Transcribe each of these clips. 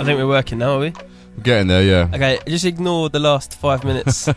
think we're working now, are we? We're getting there, yeah. Okay, just ignore the last 5 minutes.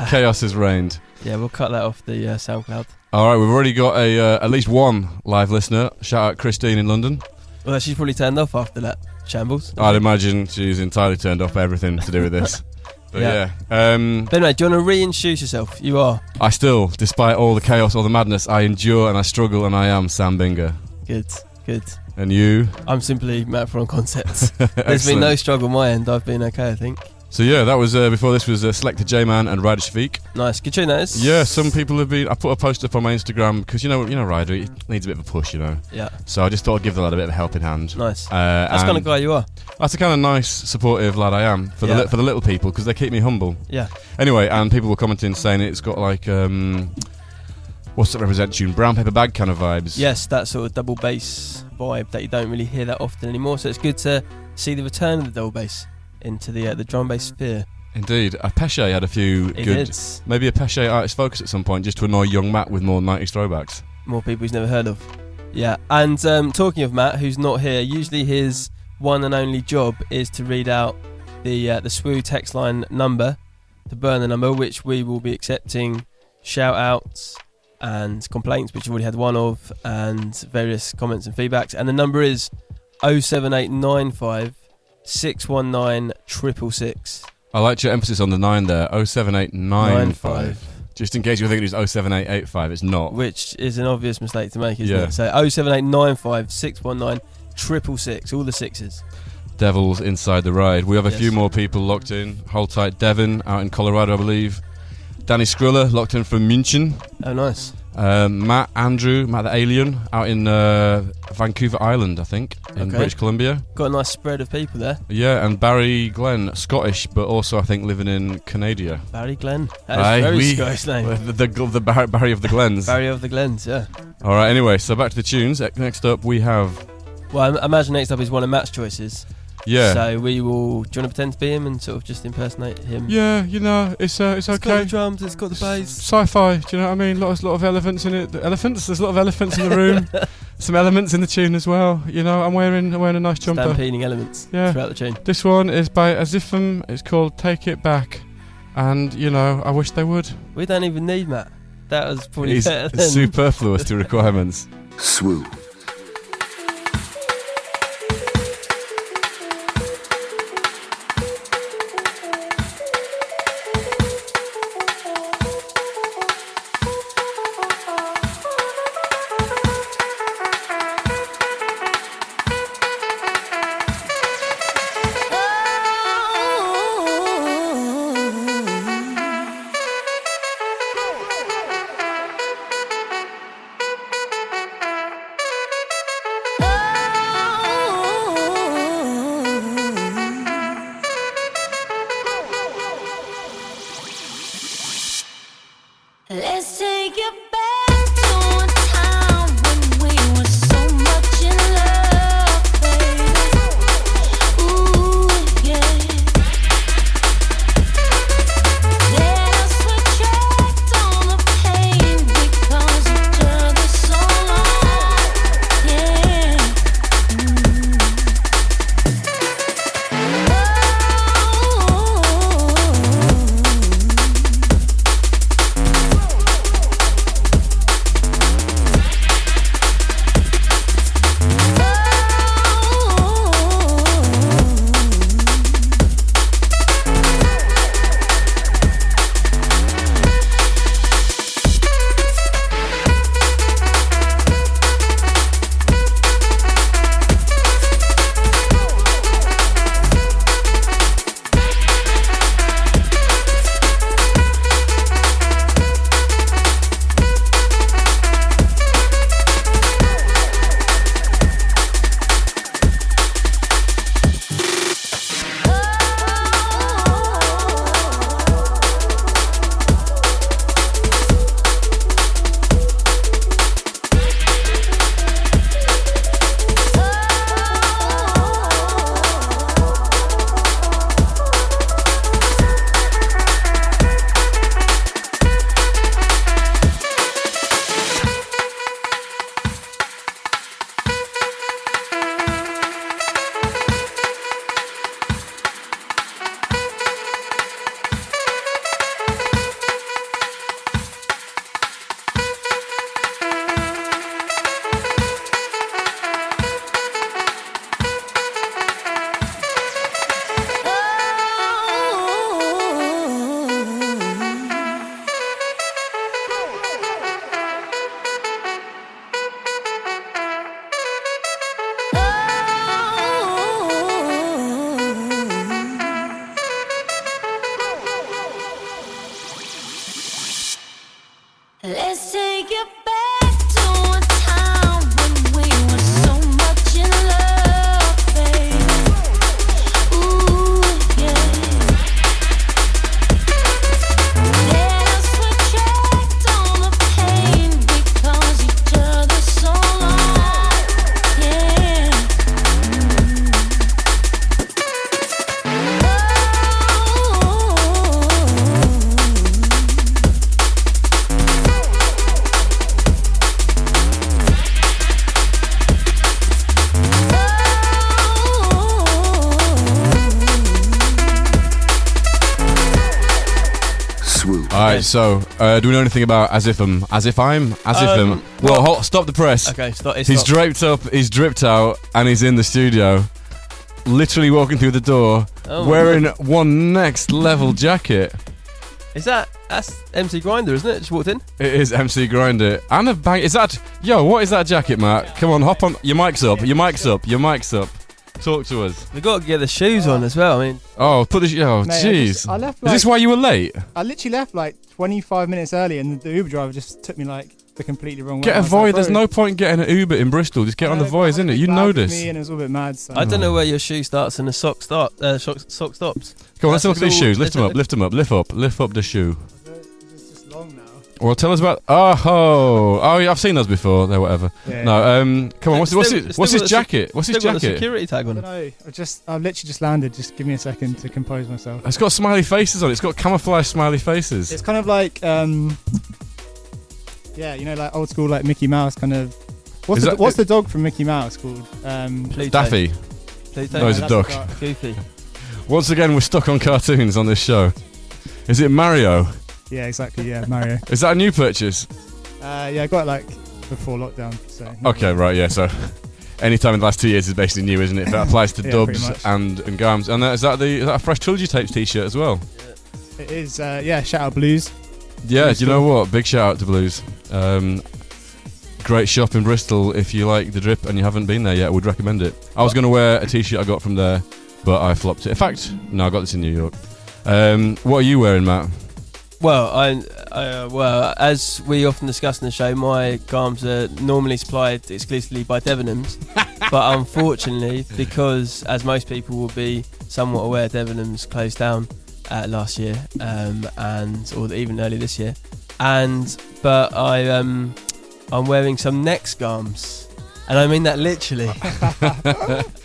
Chaos has reigned. Yeah, we'll cut that off the SoundCloud. All right, we've already got at least one live listener. Shout out Christine in London. Well, she's probably turned off after that shambles. I'd imagine she's entirely turned off everything to do with this. But yeah. But anyway, do you want to reintroduce yourself? You are. I still, despite all the chaos, all the madness, I endure and I struggle, and I am Sam Binger. Good. And you? I'm simply Matt from Concepts. There's been no struggle on my end. I've been okay, I think. So yeah, that was before this was Selector J-Man and Ryder Shafiq. Nice, good tune that is. Yeah, some people have been. I put a post up on my Instagram because you know Ryder, he needs a bit of a push, Yeah. So I just thought I'd give the lad a bit of a helping hand. Nice. That's the kind of guy you are. That's the kind of nice, supportive lad I am for the little people because they keep me humble. Yeah. Anyway, and people were commenting saying it's got like what's that represent tune? Brown Paper Bag kind of vibes. Yes, that sort of double bass vibe that you don't really hear that often anymore. So it's good to see the return of the double bass into the drum bass sphere. Indeed. Pesce had a few good... Maybe a Pesce Artist Focus at some point just to annoy young Matt with more 90s throwbacks. More people he's never heard of. Yeah, and talking of Matt, who's not here, usually his one and only job is to read out the SWU text line number, the burner number, which we will be accepting shout-outs and complaints, which you've already had one of, and various comments and feedbacks. And the number is 07895 619 666. I liked your emphasis on the 9 there, 07895. Just in case you think it was 07885, it's not. Which is an obvious mistake to make, isn't it? So 07895 619 666, all the sixes. Devils inside the ride. We have a few more people locked in. Hold tight, Devin, out in Colorado, I believe. Danny Skrilla, locked in from München. Oh, nice. Matt the Alien, out in Vancouver Island, I think, in British Columbia. Got a nice spread of people there. Yeah, and Barry Glenn, Scottish, but also I think living in Canada. Barry Glenn. That is a very Scottish name. The Barry of the Glens. Barry of the Glens, yeah. All right, anyway, so back to the tunes. Next up we have... Well, I imagine next up is one of Matt's choices. Yeah. So we will... Do you want to pretend to be him and sort of just impersonate him? Yeah, it's okay. It's got the drums, it's got the bass. Sci-fi, do you know what I mean? Lot of elephants in it. Elephants? There's a lot of elephants in the room. Some elements in the tune as well. You know, I'm wearing a nice jumper. Stampeding elements throughout the tune. This one is by Azifim. It's called Take It Back. And, you know, I wish they would. We don't even need Matt. That was probably better than... It's superfluous to requirements. SWU. Alright, so do we know anything about As If I'm? Well, stop the press. Okay, stop. He's draped up, he's dripped out, and he's in the studio, literally walking through the door, wearing one next level jacket. That's MC Grinder, isn't it? Just walked in. It is MC Grinder. And a bang. Is that? Yo, what is that jacket, Matt? Come on, hop on. Your mic's up. Talk to us. We've got to get the shoes on as well. I mean. Oh, put the. Oh, jeez. I left. Is this why you were late? I literally left like 25 minutes early, and the Uber driver just took me like the completely wrong way. Get a Voi. There's no point getting an Uber in Bristol. Just get on the Voi, isn't it? You know this. Me and it was a little bit mad. So. I don't know where your shoe starts and the sock stops. Come on, let's look at these shoes. Lift them up. Lift up the shoe. It's just long now. Well, tell us about. Oh, yeah, I've seen those before. They're whatever. Yeah. No, come on. What's his jacket? What's his Got the jacket? security tag on. I don't know. I've literally just landed. Just give me a second to compose myself. It's got smiley faces on it. It's got camouflage smiley faces. It's kind of like, yeah, you know, like old school, like Mickey Mouse kind of. What's the dog from Mickey Mouse called? Daffy. Pluto. No, it's a duck. Goofy. Once again, we're stuck on cartoons on this show. Is it Mario? Yeah, exactly. Yeah, Mario. Is that a new purchase? Yeah, I got it like before lockdown. So. Okay, right, yeah. So, any time in the last 2 years is basically new, isn't it? That applies to Yeah, dubs pretty much. and garms. And is that a Fresh Trilogy Tapes T-shirt as well? It is. Yeah, shout out Blues. Yeah. Blues Do you know what? Big shout out to Blues. Great shop in Bristol. If you like the drip and you haven't been there yet, I would recommend it. I was going to wear a T-shirt I got from there, but I flopped it. In fact, no, I got this in New York. What are you wearing, Matt? Well, well, as we often discuss in the show, my garms are normally supplied exclusively by Debenhams, but unfortunately, because as most people will be somewhat aware, Debenhams closed down last year, or even early this year, but I'm wearing some Next garms, and I mean that literally.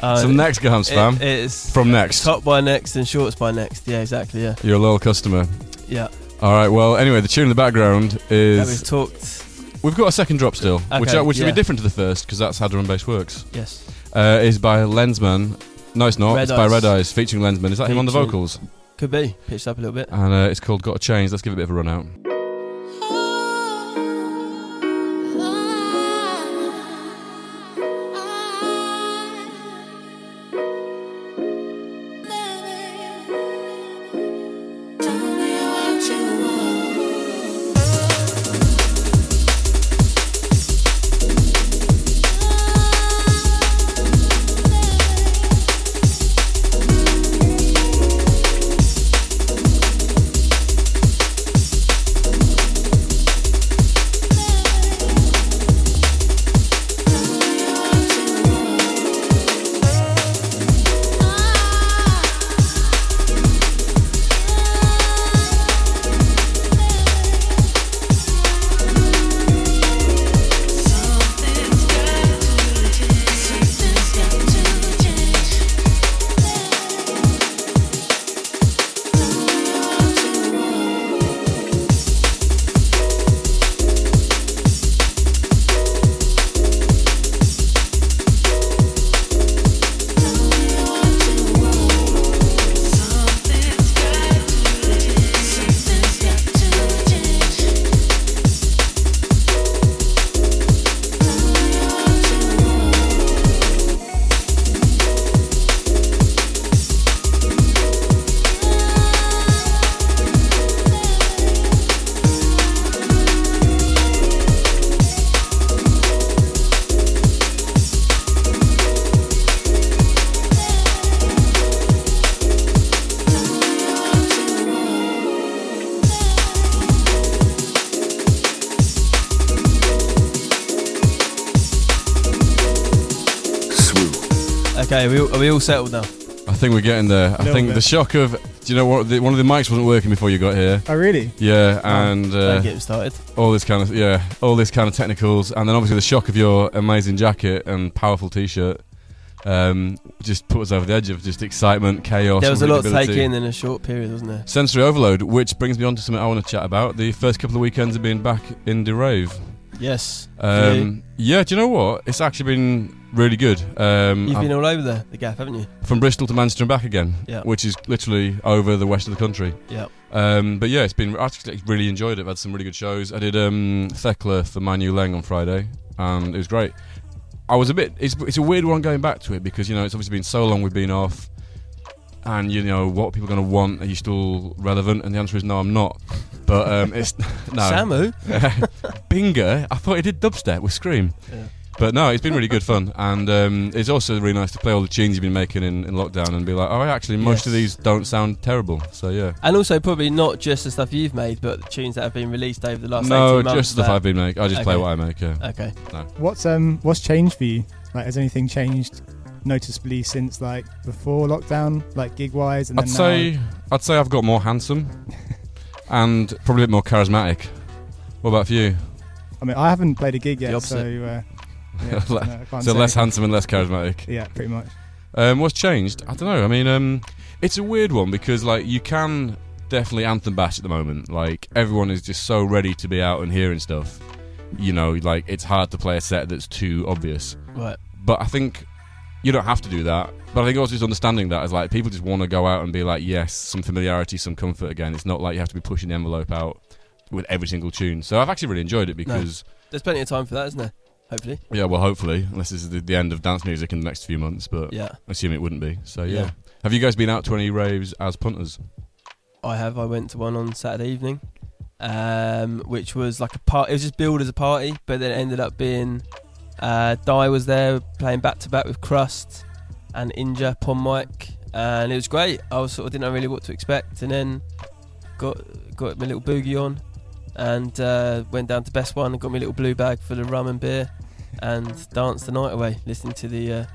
Some Next garms, fam. It's from Next. Top by Next and shorts by Next. Yeah, exactly. Yeah. You're a loyal customer. Yeah. All right. Well, anyway, the tune in the background is. We've talked. We've got a second drop still, Okay, which will yeah. be different to the first because that's how drum and bass works. Yes. Is by Lensman. No, it's not. Red it's by Eyes. Red Eyes featuring Lensman. Is that him on the Featuring- vocals? Could be pitched up a little bit. And it's called Got to Change. Let's give it a bit of a run out. Okay, are we all settled now? I think we're getting there. I think the shock of, do you know what? One of the mics wasn't working before you got here. Oh, really? Yeah, and Don't get him started. all this kind of technicals, and then obviously the shock of your amazing jacket and powerful T-shirt. Just put us over the edge of just excitement, chaos. There was a lot to take unpredictability. in a short period, wasn't there? Sensory overload, which brings me on to something I want to chat about. The first couple of weekends of being back in the rave. Yes. Yeah, do you know what? It's actually been really good. You've been all over the gaff, haven't you? From Bristol to Manchester and back again, Yeah. which is literally over the west of the country. Yeah. But yeah, it's been. I actually really enjoyed it. I've had some really good shows. I did Thekla for My New Leng on Friday, and it was great. I was a bit. It's a weird one going back to it because it's obviously been so long we've been off, and what people are going to want. Are you still relevant? And the answer is no, I'm not. But it's no. Samu? Binger. I thought he did dubstep with Scream. Yeah. But no, it's been really good fun, and it's also really nice to play all the tunes you've been making in lockdown and be like, oh, actually, most of these don't sound terrible. So yeah. And also probably not just the stuff you've made, but the tunes that have been released over the last 18 No, months. just stuff I've been making. I just play what I make. Yeah. Okay. No. What's changed for you? Like, has anything changed noticeably since like before lockdown, like gig wise? And I'd say I've got more handsome and probably a bit more charismatic. What about for you? I mean, I haven't played a gig The yet, opposite. so yeah, I can't So say. less handsome and less charismatic. Yeah, pretty much. What's changed? I don't know. I mean, it's a weird one because like you can definitely anthem bash at the moment. Like everyone is just so ready to be out and hearing stuff. Like it's hard to play a set that's too obvious. Right. But I think you don't have to do that. But I think also just understanding that is like people just want to go out and be like, yes, some familiarity, some comfort again. It's not like you have to be pushing the envelope out with every single tune. So I've actually really enjoyed it because there's plenty of time for that, isn't there? Hopefully. Yeah, well, hopefully, unless this is the end of dance music in the next few months. But yeah, I assume it wouldn't be. So yeah. Yeah. Have you guys been out to any raves as punters? I have. I went to one on Saturday evening, which was like a party. It was just billed as a party, but then it ended up being Di was there playing back to back with Crust and Inja Pon Mike, and it was great. I was didn't know really what to expect, and then got my little boogie on, and went down to Best One and got me a little blue bag full of rum and beer, and danced the night away listening to the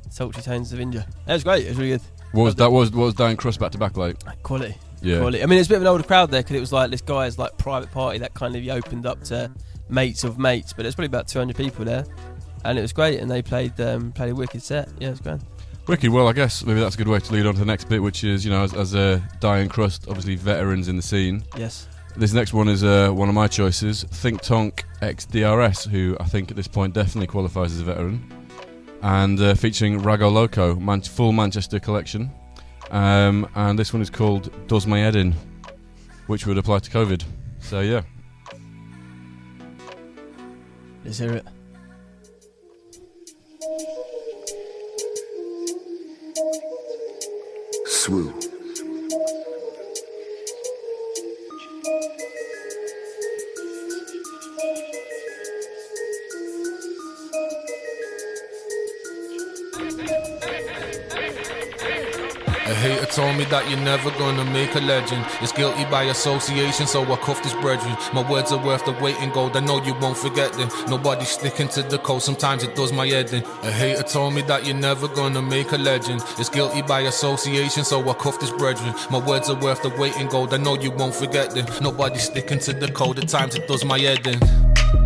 sultry tones of Inja. It was great. It was really good. What was Di and Crust back to back like? Quality. Yeah. Quality. I mean, it's a bit of an older crowd there because it was like this guy's like private party that kind of opened up to mates of mates, but there's probably about 200 people there, and it was great. And they played a wicked set. Yeah, it was grand. Wicked. Well, I guess maybe that's a good way to lead on to the next bit, which is as Di and Crust, obviously veterans in the scene. Yes. This next one is one of my choices, Think Tonk x DRS, who I think at this point definitely qualifies as a veteran, and featuring Rago Loco, full Manchester collection. And this one is called Does My Head In, which would apply to COVID. So yeah. Let's hear it. Swoo. A hater told me that you're never gonna make a legend. It's guilty by association, so I cuffed his brethren. My words are worth the weight in gold, I know you won't forget them. Nobody's sticking to the code, sometimes it does my head in. A hater told me that you're never gonna make a legend. It's guilty by association, so I cuffed his brethren. My words are worth the weight in gold, I know you won't forget them. Nobody's sticking to the code, at times it does my head in.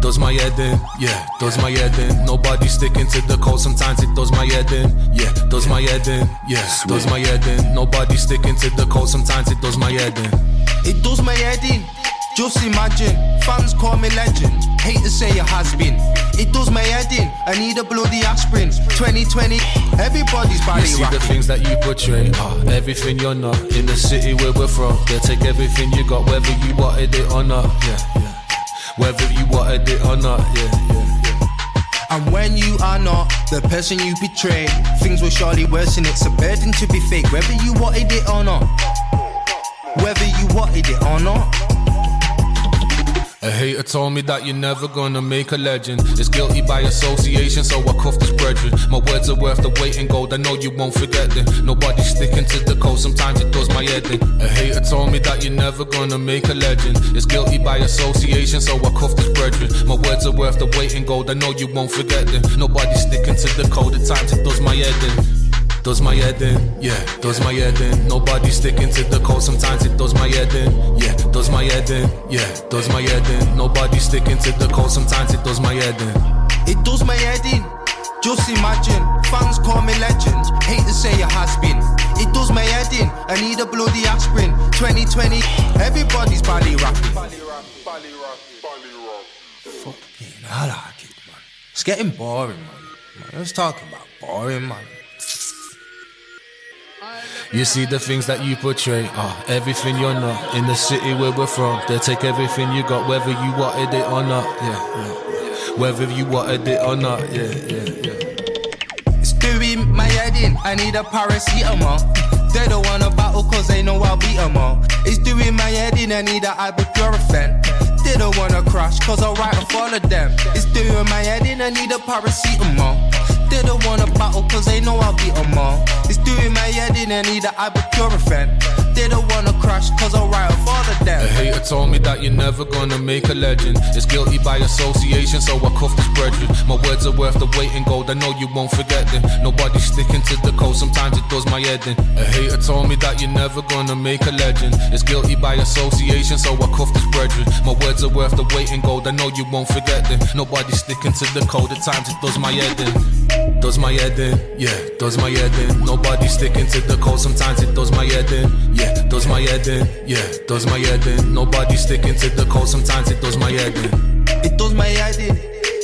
Does my head in, yeah, does my head in. Nobody sticking to the code, sometimes it does my head in. Yeah, does my head in, yeah, does my head in. Nobody sticking to the code, sometimes it does my head in. It does my head in, just imagine. Fans call me legend, hate to say it has been. It does my head in, I need a bloody aspirin. 2020, everybody's body You see the things that you portray, everything you're not. In the city where we're from, they'll take everything you got, whether you wanted it or not. Yeah. Whether you wanted it or not, yeah. And when you are not the person you betray, things will surely worsen. It's a burden to be fake, whether you wanted it or not. Whether you wanted it or not. A hater told me that you're never gonna make a legend. It's guilty by association, so I cuffed his brethren. My words are worth the weight in gold, I know you won't forget them. Nobody's sticking to the code, sometimes it does my head in. A hater told me that you're never gonna make a legend. It's guilty by association, so I cuffed his brethren. My words are worth the weight in gold, I know you won't forget them. Nobody's sticking to the code, at times it does my head in. Does my head in, yeah, does my head in. Nobody sticking to the code, sometimes it does my head in. Yeah, does my head in, yeah, does my head in. Nobody sticking to the code, sometimes it does my head in. It does my head in, just imagine. Fans call me legend, hate to say it has been. It does my head in, I need a bloody aspirin. 2020, everybody's body rocking. Fucking I like it, man. It's getting boring, man. Let's talk about boring, man. You see the things that you portray, everything you're not. In the city where we're from, they'll take everything you got, whether you wanted it or not, yeah. Whether you wanted it or not, yeah. It's doing my head in, I need a paracetamol. They don't wanna battle cause they know I'll beat them all. It's doing my head in, I need a ibuprofen. They don't wanna crash cause I'll write and follow them. It's doing my head in, I need a paracetamol. They don't wanna battle cause they know I'll beat them all. It's doing my head in, I need a ibuprofen. They don't wanna crash cause I'll write and follow them. A hater told me that you're never gonna make a legend. It's guilty by association, so I cuff this brethren. My words are worth the weight in gold, I know you won't forget them. Nobody's sticking to the code, sometimes it does my head in. A hater told me that you're never gonna make a legend. It's guilty by association, so I cuff this brethren. My words are worth the weight in gold, I know you won't forget them. Nobody's sticking to the code, at times it does my head in. Does my head in, yeah, does my head in. Nobody's sticking to the code, sometimes it does my head in. Yeah, does my head in, yeah, does my head in. Nobody's sticking to the code, sometimes it does my head in. It does my head in,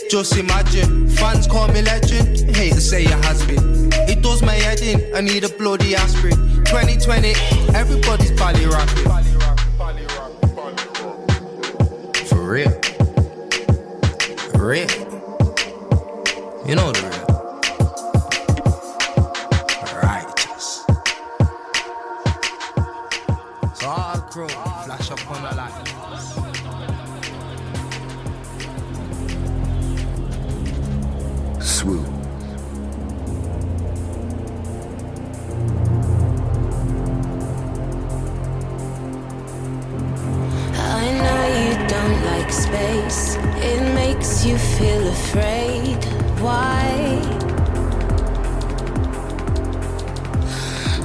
just imagine. Fans call me legend, hate to say it has been. It does my head in, I need a bloody aspirin. 2020, everybody's bally rocking. For real. For real. You know the real. Righteous. So all crew, flash up on the light. Swoop. I know you don't like space. It makes you feel afraid. Why?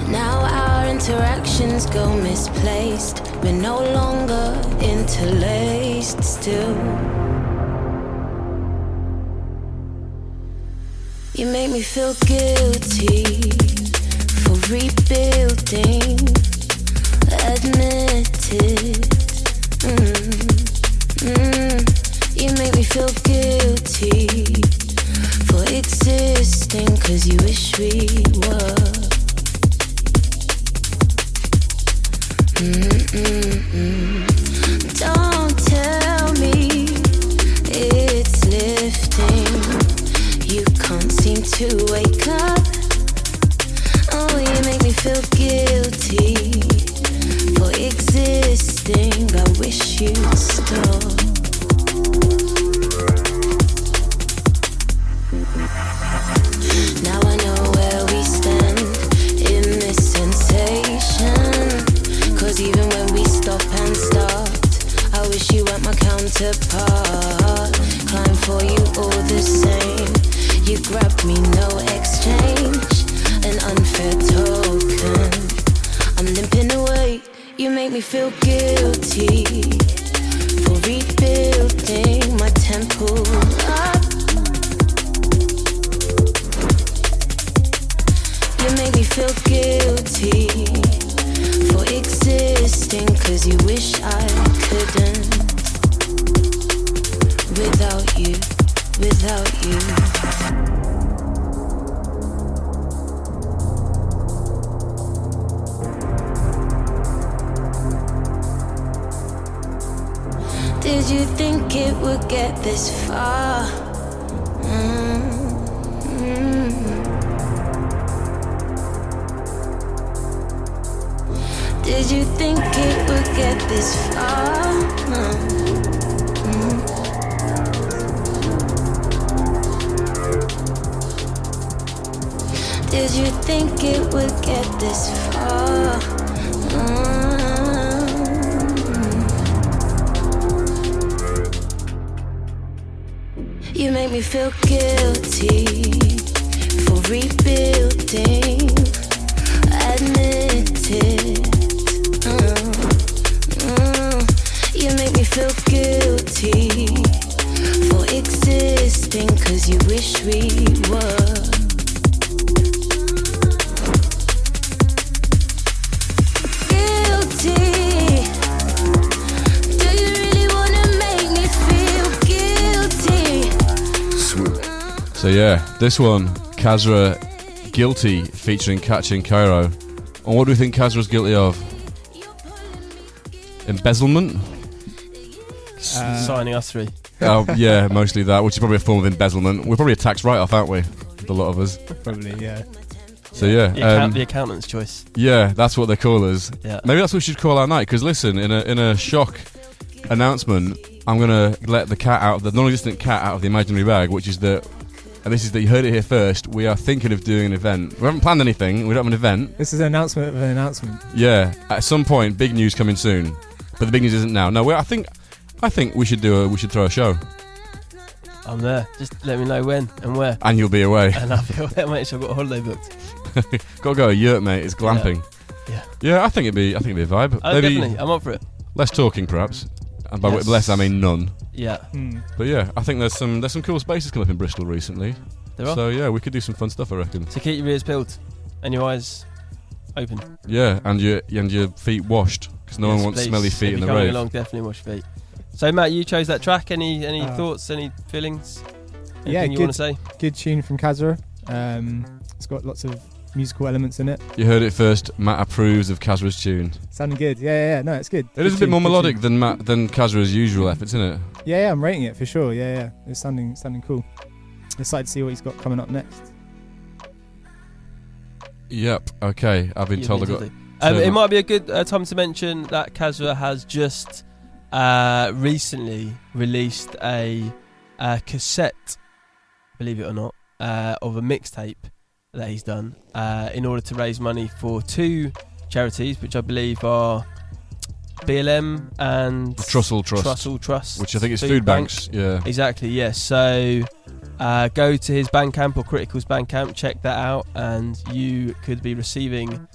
Now our interactions go misplaced. We're no longer interlaced still. You make me feel guilty for rebuilding. Admit it. You make me feel guilty for existing, 'cause you wish we were. Don't tell me it's lifting. You can't seem to wake up. Oh, you make me feel guilty for existing. I wish you'd stop. Now I know where we stand in this sensation. 'Cause even when we stop and start, I wish you weren't my counterpart. Climb for you all the same. You grab me, no exchange. An unfair token. I'm limping away. You make me feel guilty for rebuilding my temple up. You make me feel guilty for existing, 'cause you wish I couldn't. Without you, without you. Did you think it would get this far? Did you think it would get this far? Did you think it would get this far? You make me feel guilty for rebuilding. Admit it. You make me feel guilty for existing, 'cause you wish we were. Guilty. Do you really wanna make me feel guilty? So yeah, this one, Kazra Guilty featuring Catching Cairo. And what do we think Kazra's guilty of? Embezzlement? Signing us three. Oh yeah, mostly that, which is probably a form of embezzlement. We're probably a tax write-off, aren't we? A lot of us. Probably, yeah. So yeah, The accountant's choice. yeah, that's what they call us. Yeah. Maybe that's what we should call our night. Because listen, in a shock announcement, I'm gonna let the cat out, the non-existent cat out of the imaginary bag, which is that, and this is that you heard it here first. We are thinking of doing an event. We haven't planned anything. We don't have an event. This is an announcement of an announcement. Yeah, at some point, big news coming soon. But the big news isn't now. No, I think we should throw a show. I'm there. Just let me know when and where. And you'll be away. And I'll be away, mate. So I've got a holiday booked. Gotta go a yurt, mate. It's glamping. Yeah. Yeah, I think it'd be a vibe. Oh, Maybe definitely. I'm up for it. less talking, perhaps. And by Yes. less, I mean none. Yeah. But yeah, I think there's some cool spaces coming up in Bristol recently. There are. So yeah, we could do some fun stuff, I reckon. So keep your ears peeled and your eyes open. Yeah, and your feet washed, because no Yes, one wants please. smelly feet If in the you're coming rave. along, definitely wash your feet. So Matt, you chose that track. Any thoughts? Any feelings? Yeah, Anything you want to say? Good tune from Kazra. It's got lots of musical elements in it. You heard it first. Matt approves of Kazra's tune. Sounding good. Yeah. No, it's good. It is a Good bit tune, more good melodic tune. than Kazra's usual efforts, isn't it? Yeah, I'm rating it for sure. Yeah. It's sounding cool. Excited to see what he's got coming up next. Yep. Okay. I've been told I got. It might be a good time to mention that Kazra has just recently released a cassette, believe it or not, of a mixtape that he's done in order to raise money for two charities, which I believe are BLM and The Trussell Trust. Trussell Trust, Which I think is food banks. Yeah. Exactly, yes. So go to his Bandcamp or Critical's Bandcamp, check that out, and you could be receiving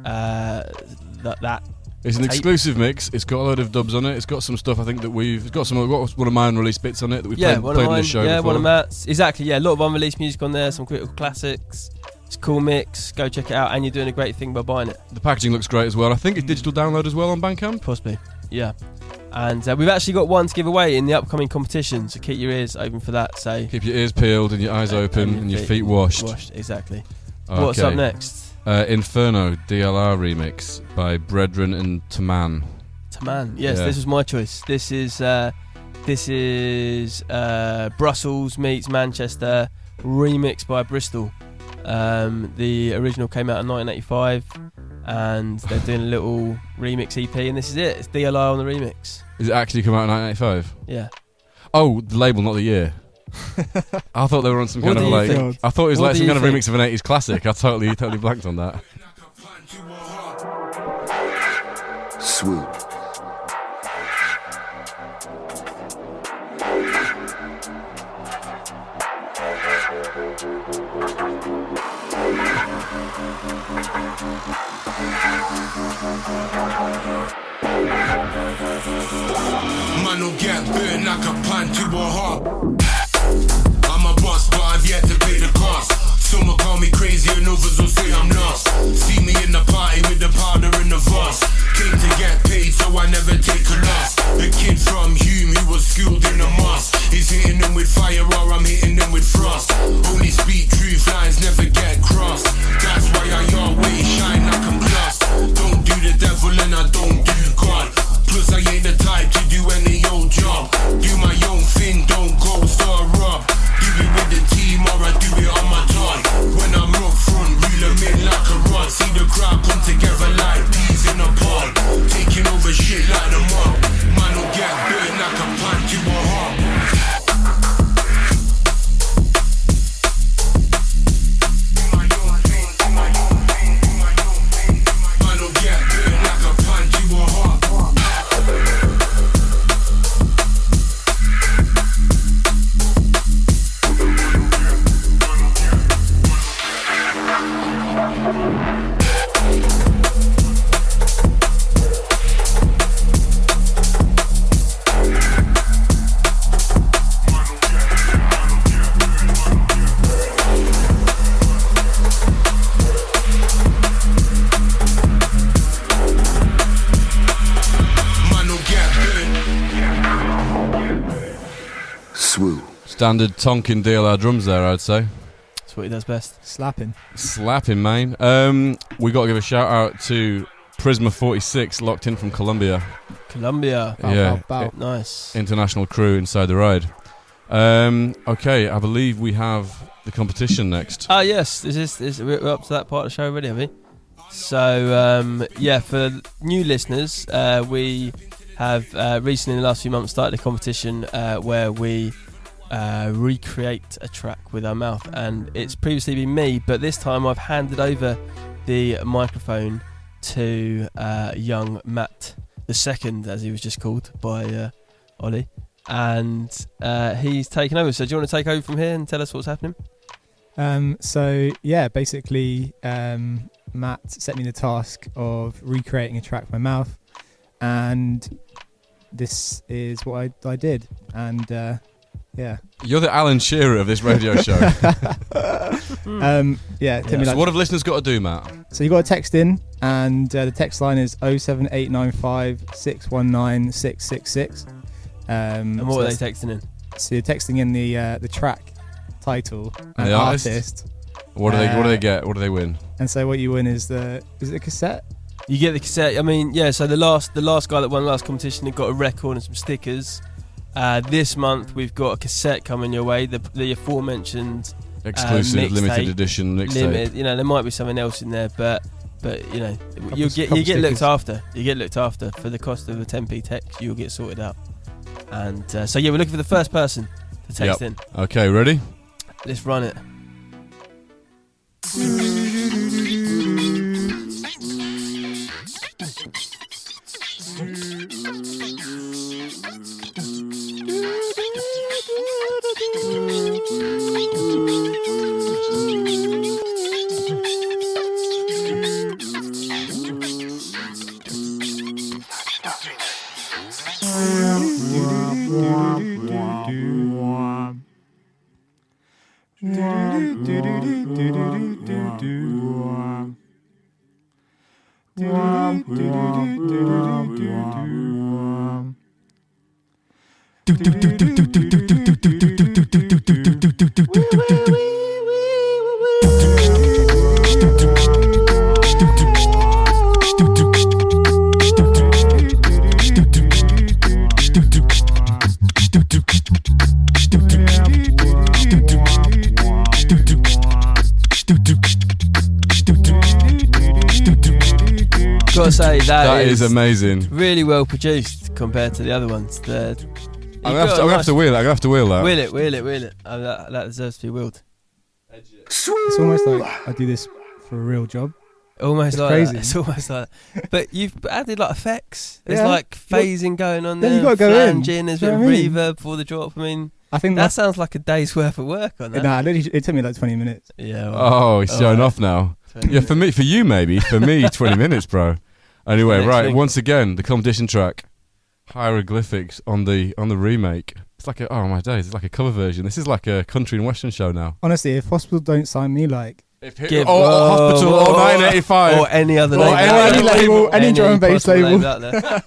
that. It's an tape. exclusive mix. It's got a load of dubs on it. It's got some stuff I think that it's got one of my unreleased bits on it that we played in the show before. One of Matt's. Exactly, yeah. A lot of unreleased music on there, some critical classics. It's a cool mix. Go check it out, and you're doing a great thing by buying it. The packaging looks great as well. I think it's digital download as well on Bandcamp. Possibly, yeah. And we've actually got one to give away in the upcoming competition, so keep your ears open for that. So Keep your ears peeled and your eyes open and your feet washed. Exactly. Okay. What's up next? Inferno DLR remix by Brethren and Taman. Taman. Yes, Yeah. this was my choice. This is Brussels meets Manchester, remixed by Bristol. The original came out in 1985, and they're doing a little remix EP, and this is it. It's DLR on the remix. Is it actually come out in 1985? Yeah. Oh, the label, not the year. I thought they were on some What kind of do you like. think? I thought it was What like do some you kind of think? remix of an 80s classic. I totally blanked on that. Swoop. Man will get burned like a pan to a heart. I'm a boss, but I've yet to pay the cost. Some will call me crazy and others will say I'm lost. See me in the party with the powder and the vase. Came to get paid, so I never take a loss. The kid from Hume, he was schooled in the mosque. He's hitting them with fire or I'm hitting them with frost. Only speak truth, lines never get crossed. That's why I always shine like I'm gloss. Don't do the devil and I don't do God. Plus I ain't the type to do any old job. Do my own thing, don't go star up. Do it with the team or I do it on my time. When I'm up front, reel 'em in like a rod. See the crowd come together. Standard Tonkin DLR drums there, I'd say. That's what he does best. Slapping. Slapping, man. We got to give a shout out to Prisma 46, locked in from Colombia. Colombia. Bow, Yeah. bow, bow. Nice. International crew inside the ride. Okay, I believe we have the competition next. Ah, yes. We're up to that part of the show already, have we? So, for new listeners, we have recently in the last few months started a competition where we recreate a track with our mouth, and it's previously been me, but this time I've handed over the microphone to young Matt the second, as he was just called by Ollie, and he's taken over. So do you want to take over from here and tell us what's happening? Basically Matt set me the task of recreating a track with my mouth, and this is what I did, and You're the Alan Shearer of this radio show. So what have listeners got to do, Matt? So you got to text in, and the text line is 07895 619 666. And what are they texting in? So you're texting in the track title And and the artist? artist. What do they get? What do they win? And so what you win is it a cassette? You get the cassette. I mean, yeah. So the last guy that won the last competition, he got a record and some stickers. This month we've got a cassette coming your way. The aforementioned Exclusive, limited mixtape. edition mixtape. Limited. You know, there might be something else in there, but you know, you get couple looked stickers. after. You get looked after for the cost of a 10p text. You'll get sorted out. And so we're looking for the first person to text in. Okay, ready? Let's run it. Gotta say That is amazing. really well produced compared to the other ones. I'm gonna have to wheel it. I'm gonna have to wheel that. Wheel it. That deserves to be wheeled. It's almost like I do this for a real job. Almost It's like crazy. that. It's almost like that. But you've added like effects. There's Yeah. like phasing going on Then there. you gotta go in. flanging, there's a Do bit you of know what I mean? reverb before the drop. I mean, I think that sounds like a day's worth of work on that. Nah, it took me like 20 minutes. Yeah. Oh, he's showing Alright. off now. Yeah, for you maybe. For me, 20 minutes, bro. Anyway, Next right. thing. Once again, the competition track, Hieroglyphics on the remake. It's like oh my days! It's like a cover version. This is like a country and western show now. Honestly, if Hospital don't sign me, like, Hospital or 985 or any other Or label, any label, any drum and bass possible label. out there.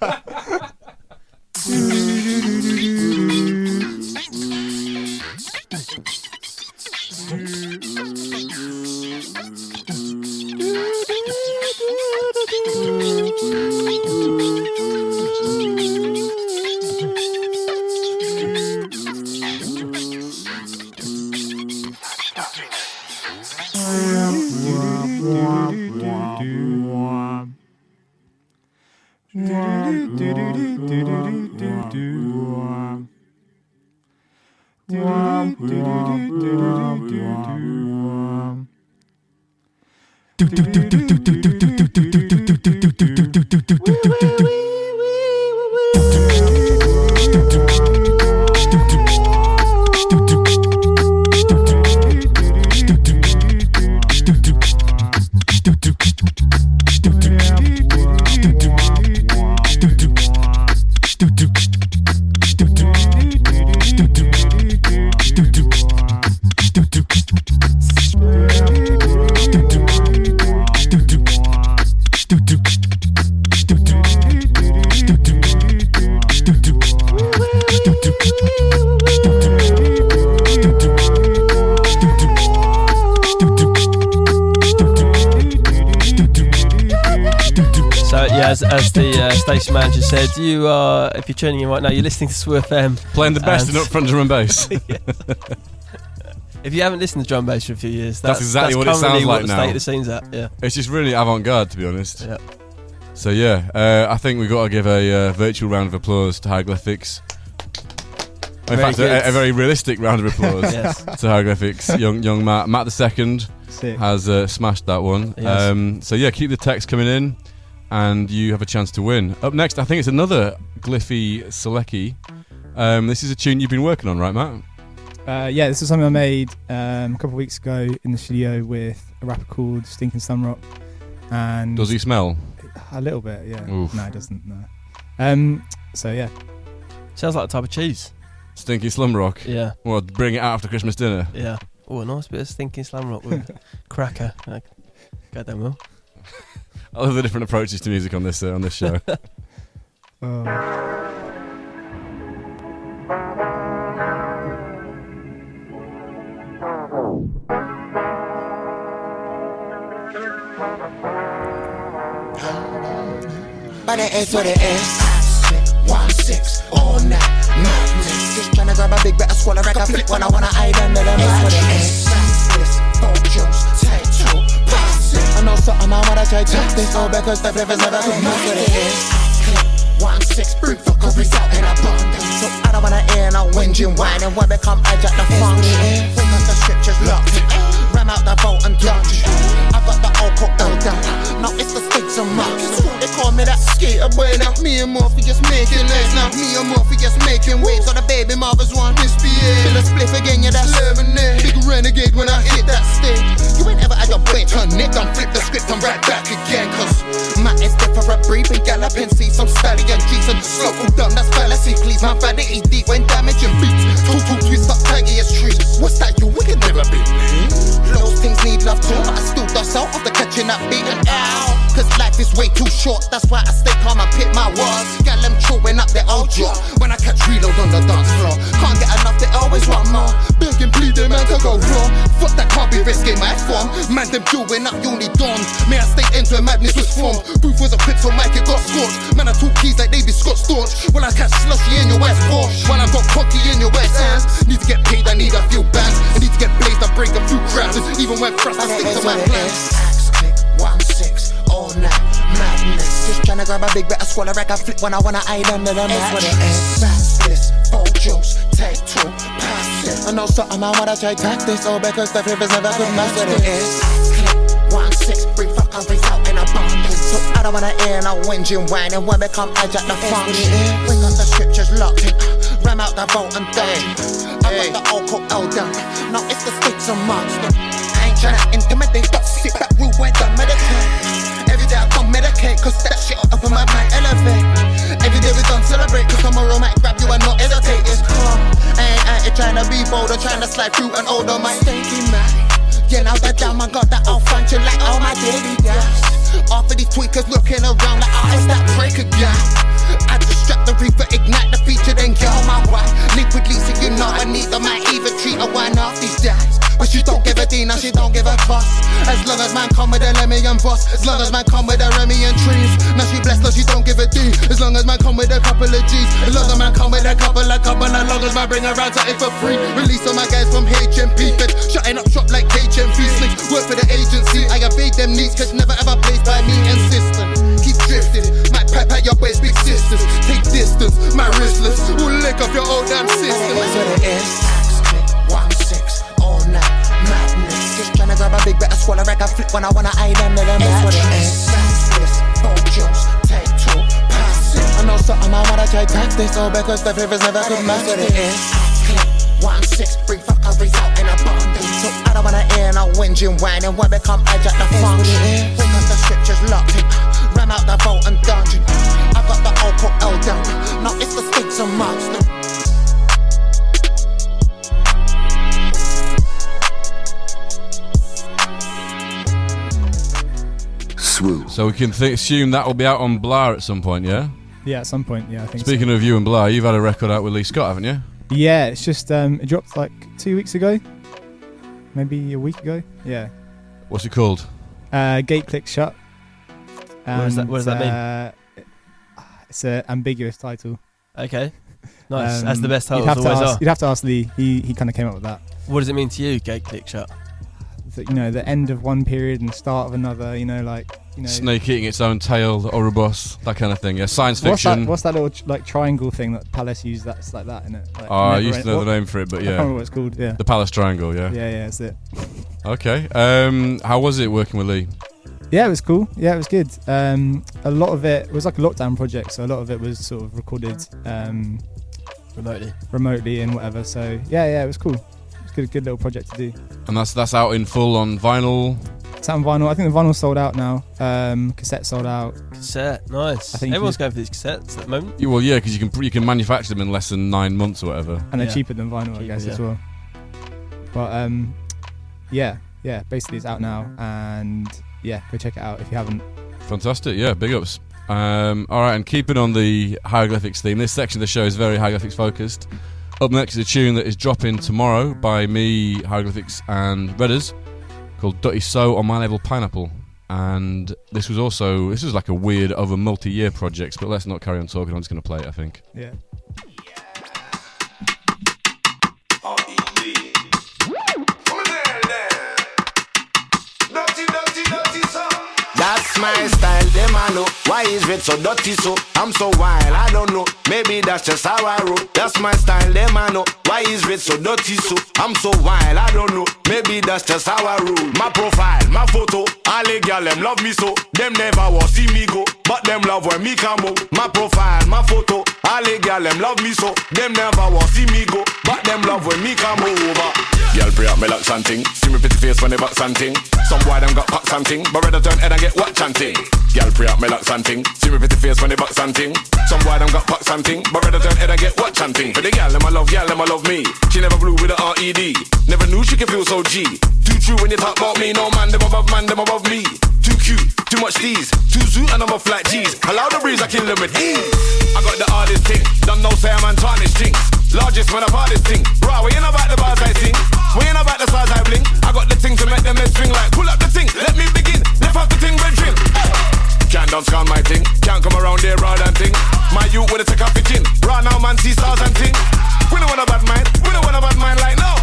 So yeah, as the station manager said, you are, if you're tuning in right now, you're listening to SWU FM. Playing the best in upfront drum and bass. If you haven't listened to drum bass for a few years, That's exactly what it sounds like the now. state of the scene's at. Yeah. It's just really avant-garde, to be honest. Yeah. So yeah, I think we've got to give a virtual round of applause to Hieroglyphics. In fact, a very realistic round of applause Yes. to Hieroglyphics. Young Matt the second Sick. has smashed that one. Yes. So yeah, keep the text coming in, and you have a chance to win. Up next, I think it's another Glyphy Selecki. This is a tune you've been working on, right, Matt? Yeah, this is something I made a couple of weeks ago in the studio with a rapper called Stinking Slumrock. And Does he smell? a little bit, yeah. Oof. No, it doesn't. No. So yeah, Sounds like a type of cheese. Stinky Slumrock. Yeah. Well, bring it out after Christmas dinner. Yeah. Oh, a nice bit of stinking slam rock with cracker. Go down well. I love the different approaches to music on this show. But it is what it is. 1-6 all night, madness. Just tryna grab a big bit of swallow, rack a flip when I wanna hide under them. It's what it is. Four juice, take two, pass it. I know something I wanna try to this all because the flavor's never good. That's what it is. 1-6, bring fuckeries out in abundance. So I don't wanna hear no whinging, whining when we come hijack the function. Bring up the scriptures locked in. Ram out the vault and dungeon. I got the old cook down. Now it's the stakes and marks. They call me that skater boy now. Me and Murphy just making legs now. Me and Murphy just making waves on the baby mothers one. Misbehave. Till a spliff again, yeah, that's lemonade. Big renegade when I hit that stage. You ain't ever had your brain turn it down. Flip the script and right back again. Cause my is different, breathing, galloping, see some stallion G's and slow down. That's fallacy, please. My vanity deep when damaging beats. Two twist up taggy as trees. What's that you? We can never be me. Those things need love too, but I still dust out after catching that beat and ow. Cause life is way too short, that's why I stay calm and pick my words. Got them chewing up their old jaw when I catch reload on the dance floor. Can't get enough, they always want more. Begging, pleading, man, to go raw. Fuck that, can't be risking my form. Man, them chewing up uni dorms. May I stay into a madness was formed. Booth was a pit, so Mike, it got scorched. Man, I talk keys like they be Scott staunch. When I catch slushy in your west Porsche. When I got cocky in your west hands. Need to get paid, I need a few bands. I need to get blazed, I break a few crabs. Even when frost, I stick to my plans. Axe click, 1-6, all night, madness. Just tryna grab a big bit of swallow, rack a flip when I wanna hide under the mat. What it is. Fast four juice, take two, pass it. I know something I wanna try tactics, all because the flavor's never good. That's what it is. Axe click, 1-6, bring fuckeries out in abundance. So I don't wanna hear no whinging, whining when we come hijack the function. Bring up the scriptures locked in, ram out the vault and dungeon. I got the old cook L down. Now it's the stakes and monster. I ain't tryna intimidate, but sit back, rude when I meditate. Every day I come medicate, cause that shit up in my mind elevate. Every day we don't celebrate, cause tomorrow might grab you and not hesitate. It's calm. I ain't tryna be bold or tryna slide through an older my stinky man. Yeah, now that damn I got that old function like all my daily gas. Off of these tweakers looking around like eyes that break again. I distract the reaper, ignite the feature, then get on my way. Liquidly, so you know I need them. I even treat her wine off these days. But she don't give a D, now she don't give a fuss. As long as man come with a Lemmy and Boss. As long as man come with a Remy and trees. Now she blessed, now she don't give a D. As long as man come with a couple of G's. As long as man come with a couple. As long as man bring around something for free. Release all my guys from HMP Fed. Shutting up shop like HMV Slicks. Work for the agency, I evade them needs. Cause never ever placed by me and system. Keep drifting, might pipe at your waist, big sisters. Take distance, my wristless. Will lick off your old damn system. That's what it is. 1-6, all night, madness. Just tryna grab a big bit of swallow, rack a flip when I wanna hide under the mat. That's what it is. Four juice, take two, pass it. I know something I wanna try tactics, all because the flavor's never good. That's what it is. 1-6, bring fuckeries out in abundance. So I don't wanna hear no whinging, whining when we come hijack the function. Bring up the scriptures locked in, ram out the vault and dungeon. I got the old cook L down. Now it's the stakes and monster. SWU. So we can assume that will be out on Blah at some point, yeah? Yeah, at some point, yeah, I think Speaking of you and Blah, you've had a record out with Lee Scott, haven't you? Yeah, it's just, it dropped like 2 weeks ago. Maybe a week ago. Yeah. What's it called? Gate Click Shut. What does that mean? It's an ambiguous title. Okay, nice. That's the best titles you'd have always to ask, are. You'd have to ask Lee. He kind of came up with that. What does it mean to you, Gate Click Shut? The end of one period and the start of another. Snake eating its own tail, the Ouroboros, that kind of thing. Yeah, science fiction. What's that little triangle thing that Palace used? That's like that, isn't it? Like I used to know the name for it, but I can't yeah. remember what it's called. Yeah. The Palace Triangle, yeah. Yeah, that's it. Okay. How was it working with Lee? Yeah, it was cool. Yeah, it was good. A lot of it was like a lockdown project, so a lot of it was sort of recorded remotely and whatever. So yeah, it was cool. It was a good little project to do. And that's out in full on vinyl. It's out on vinyl. I think the vinyl's sold out now. Cassette sold out. Cassette, nice. I think everyone's going for these cassettes at the moment. Well, yeah, because you can manufacture them in less than 9 months or whatever. And they're cheaper than vinyl, I guess, as well. But yeah. Basically, it's out now, and yeah, go check it out if you haven't. Fantastic, yeah, big ups. All right, and keeping on the hieroglyphics theme, this section of the show is very hieroglyphics focused. Up next is a tune that is dropping tomorrow by me, Hieroglyphics, and Redders, called Dutty So on my label Pineapple. And this was like a weird over multi-year project, but let's not carry on talking. I'm just going to play it, I think. Yeah. That's my style, them I know. Why is it so dirty so? I'm so wild, I don't know. Maybe that's just how I roll. That's my style, them I know. Why is it so dirty so? I'm so wild, I don't know. Maybe that's just how I roll. My profile, my photo, all the girl them love me so. Them never will see me go, but them love when me come out. My profile, my photo, all the girl them love me so. Them never will see me go, but them love when me come over. Girl pray up me like something. See me pretty face when they back something. Some boy them got pack something, but rather turn head and get what chanting. Girl pray up me like something. See me pretty face when they back something. Some boy them got pack something, but rather turn head and get what chanting. For the girl them I love me. She never blew with a R.E.D. Never knew she could feel so G. Too true when you talk about me. No man them above me. Too cute, too much tease. Too zoot and I'm off like G's. Allow the breeze, I kill them with ease. I got the hardest thing. Don't know say I'm on tarnish things. Largest when I've hardest thing. Bro, we ain't about the bars I sing. We ain't about the stars I bling. I got the thing to make them head swing like. Pull up the thing, let me begin. Lift up the thing, brethren. Can't dance on my thing. Can't come around there raw and thing. My youth with a take off the chin. Raw now man see stars and thing. We don't want a bad mind. We don't want a bad mind like no.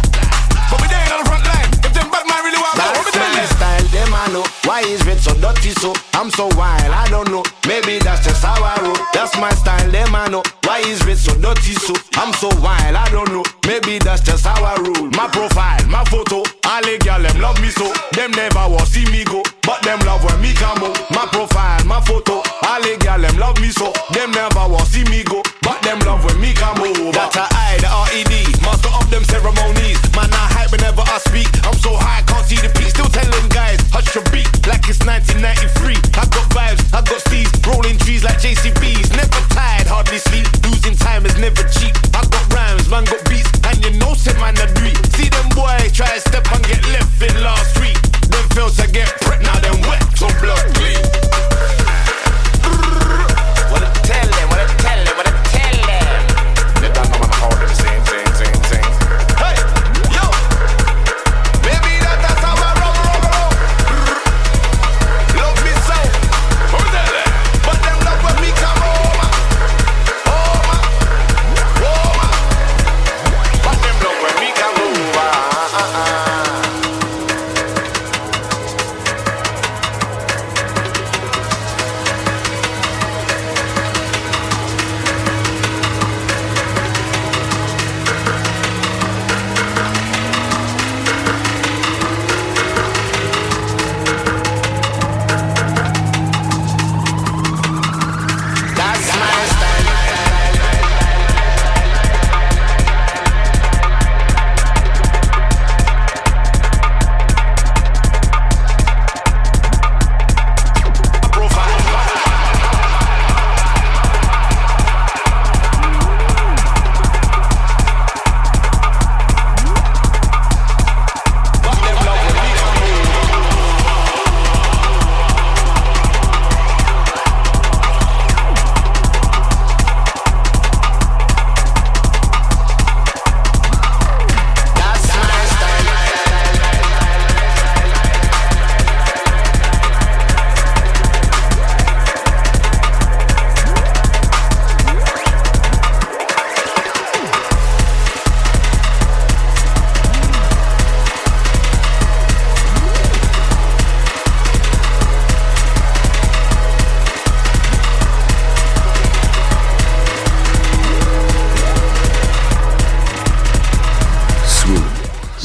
But we there on the front line. If them bad mind really want to go, that's my style, them I know. Why is it so dirty so? I'm so wild, I don't know. Maybe that's just how I roll. That's my style, them I know. Why is it so dirty so? I'm so wild, I don't know. Maybe that's just how I roll. My profile, my photo, all the girl them love me so. Them never will see me go, but them love when me come out. My profile, my photo, all the girl them love me so. Them never will see me go, but them love when me come over. That's a I, the R.E.D. Master of them ceremonies. Man, I hype whenever I speak. I'm so high, can't see the peak. Still telling guys, hush your beat, like it's 1993. I got vibes, I got steeds, rolling trees like JCBs. Never tired, hardly sleep. Losing time is never cheap. I got rhymes, man got beats, and you know said man a do it. See them boys try to step and get left in last week. Them fail to get prep, now them wet to blood clean. What I tell them, what I tell them, what I tell them. They don't know how to sing. Hey, yo, baby, that's how I roll. Love me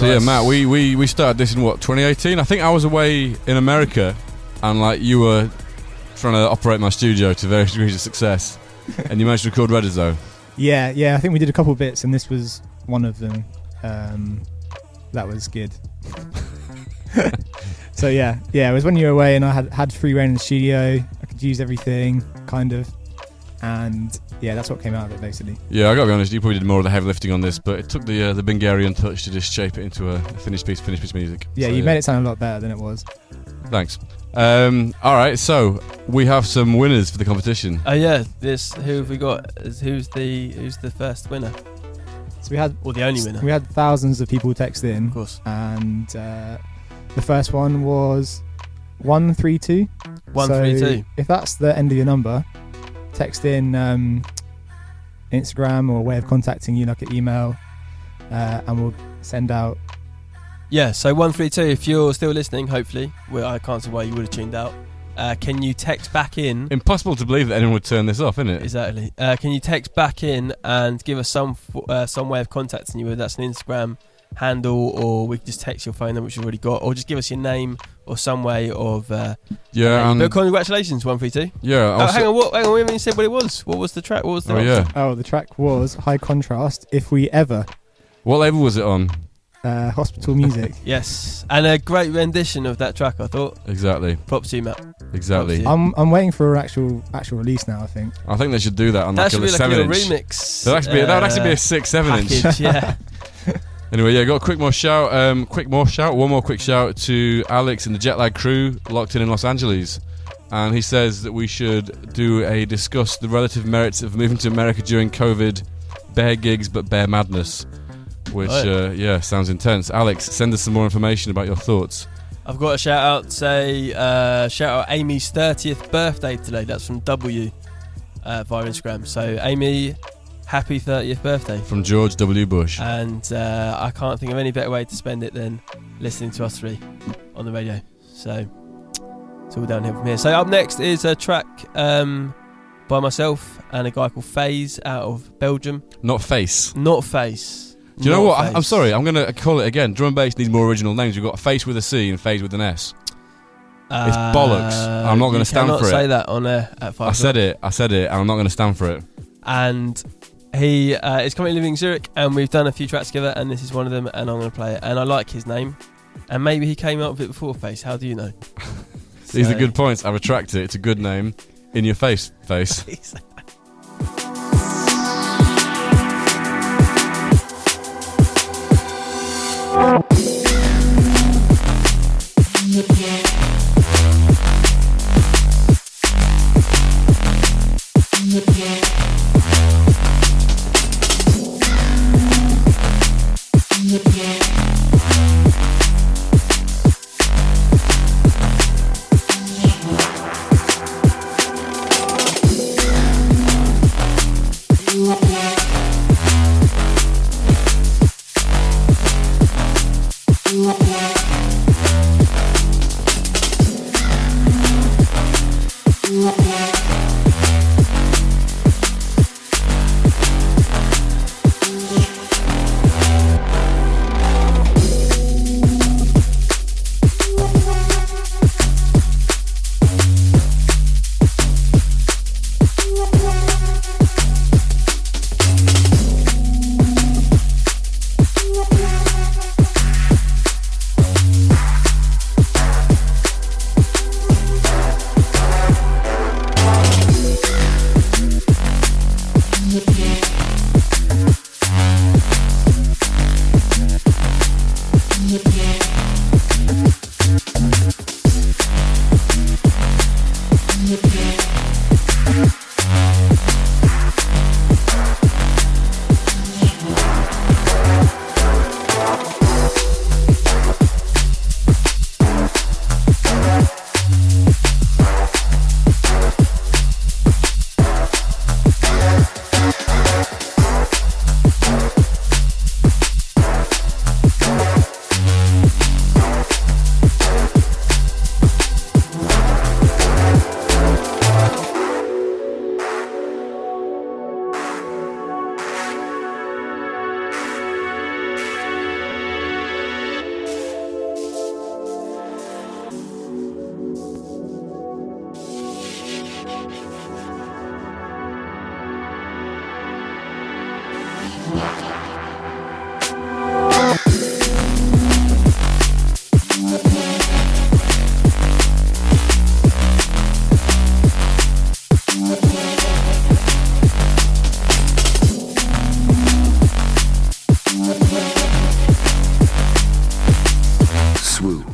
So yeah, Matt, we started this in what, 2018? I think I was away in America, and like you were trying to operate my studio to various degrees of success, and you managed to record Reddit though. Yeah. I think we did a couple bits, and this was one of them. That was good. So yeah, it was when you were away, and I had free reign in the studio. I could use everything, kind of, and yeah, that's what came out of it basically. Yeah, I gotta be honest, you probably did more of the heavy lifting on this, but it took the Bingarian touch to just shape it into a finished piece of music. Yeah, so, you made it sound a lot better than it was. Thanks. All right, so we have some winners for the competition. Oh yeah, who have we got? Who's the first winner? So we had, or the only winner? We had thousands of people text in, of course, and the first one was 132. 132. So if that's the end of your number, text in Instagram or a way of contacting you, like an email, and we'll send out. Yeah, so 132. If you're still listening, hopefully, I can't see why you would have tuned out. Can you text back in? Impossible to believe that anyone would turn this off, isn't it? Exactly. Can you text back in and give us some way of contacting you? Whether that's an Instagram handle, or we can just text your phone number, which you've already got, or just give us your name or some way of. But congratulations, 132. Yeah. Hang on. We haven't even said what it was. What was the track? What was the? The track was High Contrast. If We Ever. What label was it on? Hospital Music. Yes, and a great rendition of that track, I thought. Exactly. Props to you, Matt. Exactly. I'm waiting for an actual release now. I think they should do that on that like a 7-inch remix. That would actually be a 6-7 inch. Yeah. Anyway, yeah, got a quick more shout. One more quick shout to Alex and the Jetlag crew locked in Los Angeles, and he says that we should discuss the relative merits of moving to America during COVID. Bare gigs, but bare madness. Which, sounds intense. Alex, send us some more information about your thoughts. I've got a shout out Amy's 30th birthday today. That's from W via Instagram. So, Amy, happy 30th birthday. From George W. Bush. And I can't think of any better way to spend it than listening to us three on the radio. So, it's all downhill from here. So, up next is a track by myself and a guy called FaZe out of Belgium. Not Face. Do you know what? I'm sorry, I'm going to call it again. Drum and bass needs more original names. We've got Face with a C and FaZe with an S. It's bollocks. I'm not going to stand for it. You cannot say that on air at 5 I said it, and I'm not going to stand for it. And he is currently living in Zurich, and we've done a few tracks together, and this is one of them, and I'm going to play it. And I like his name, and maybe he came up with it before Face. How do you know? These are good points. I retract it. It's a good name. In your face.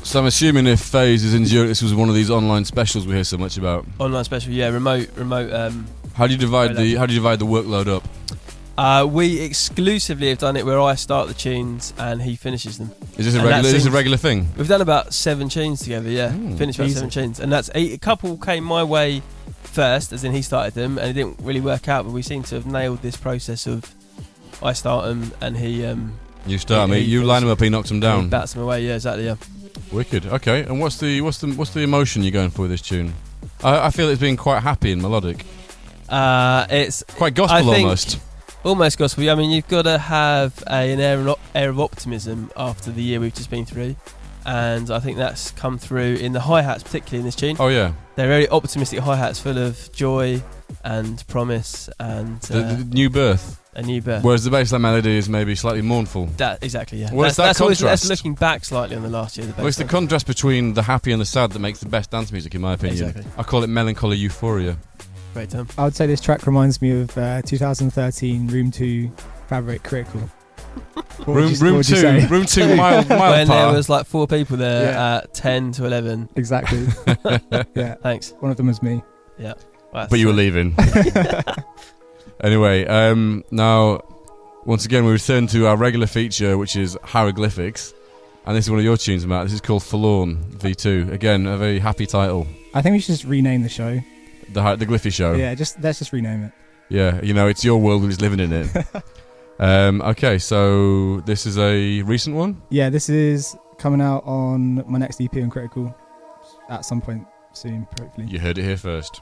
So I'm assuming if FaZe is enduring, this was one of these online specials we hear so much about. Online special, yeah, remote. How do you divide the workload up? We exclusively have done it where I start the tunes and he finishes them. Is this a regular thing? We've done about 7 tunes together, yeah. Finished about 7 tunes, and that's a couple came my way first, as in he started them, and it didn't really work out. But we seem to have nailed this process of I start them and he. You start me. You line them up. He knocks them down. He bats them away. Yeah, exactly. Yeah. Wicked. Okay. And what's the emotion you're going for with this tune? I feel it's been quite happy and melodic. It's quite gospel almost. Almost gospel. I mean, you've got to have an air of optimism after the year we've just been through, and I think that's come through in the hi-hats, particularly in this tune. Oh yeah, they're very optimistic hi-hats, full of joy and promise and the new birth. A new birth. Whereas the bassline melody is maybe slightly mournful. Exactly, yeah. Well, that's always, that's looking back slightly on the last year. It's the contrast between the happy and the sad that makes the best dance music, in my opinion. Exactly. I call it melancholy euphoria. Great term. I would say this track reminds me of 2013 Room 2 Fabric Critical. Room 2 mild when par. there was like 4 people there at 10 to 11. Exactly. Yeah. Thanks. One of them was me. Yeah. Well, but you were leaving. Anyway, now, once again, we return to our regular feature, which is Hieroglyphics. And this is one of your tunes, Matt. This is called Forlorn V2. Again, a very happy title. I think we should just rename the show. The Glyphy Show. Yeah, let's just rename it. Yeah, it's your world and he's living in it. Okay, so this is a recent one? Yeah, this is coming out on my next EP on Critical at some point soon, hopefully. You heard it here first.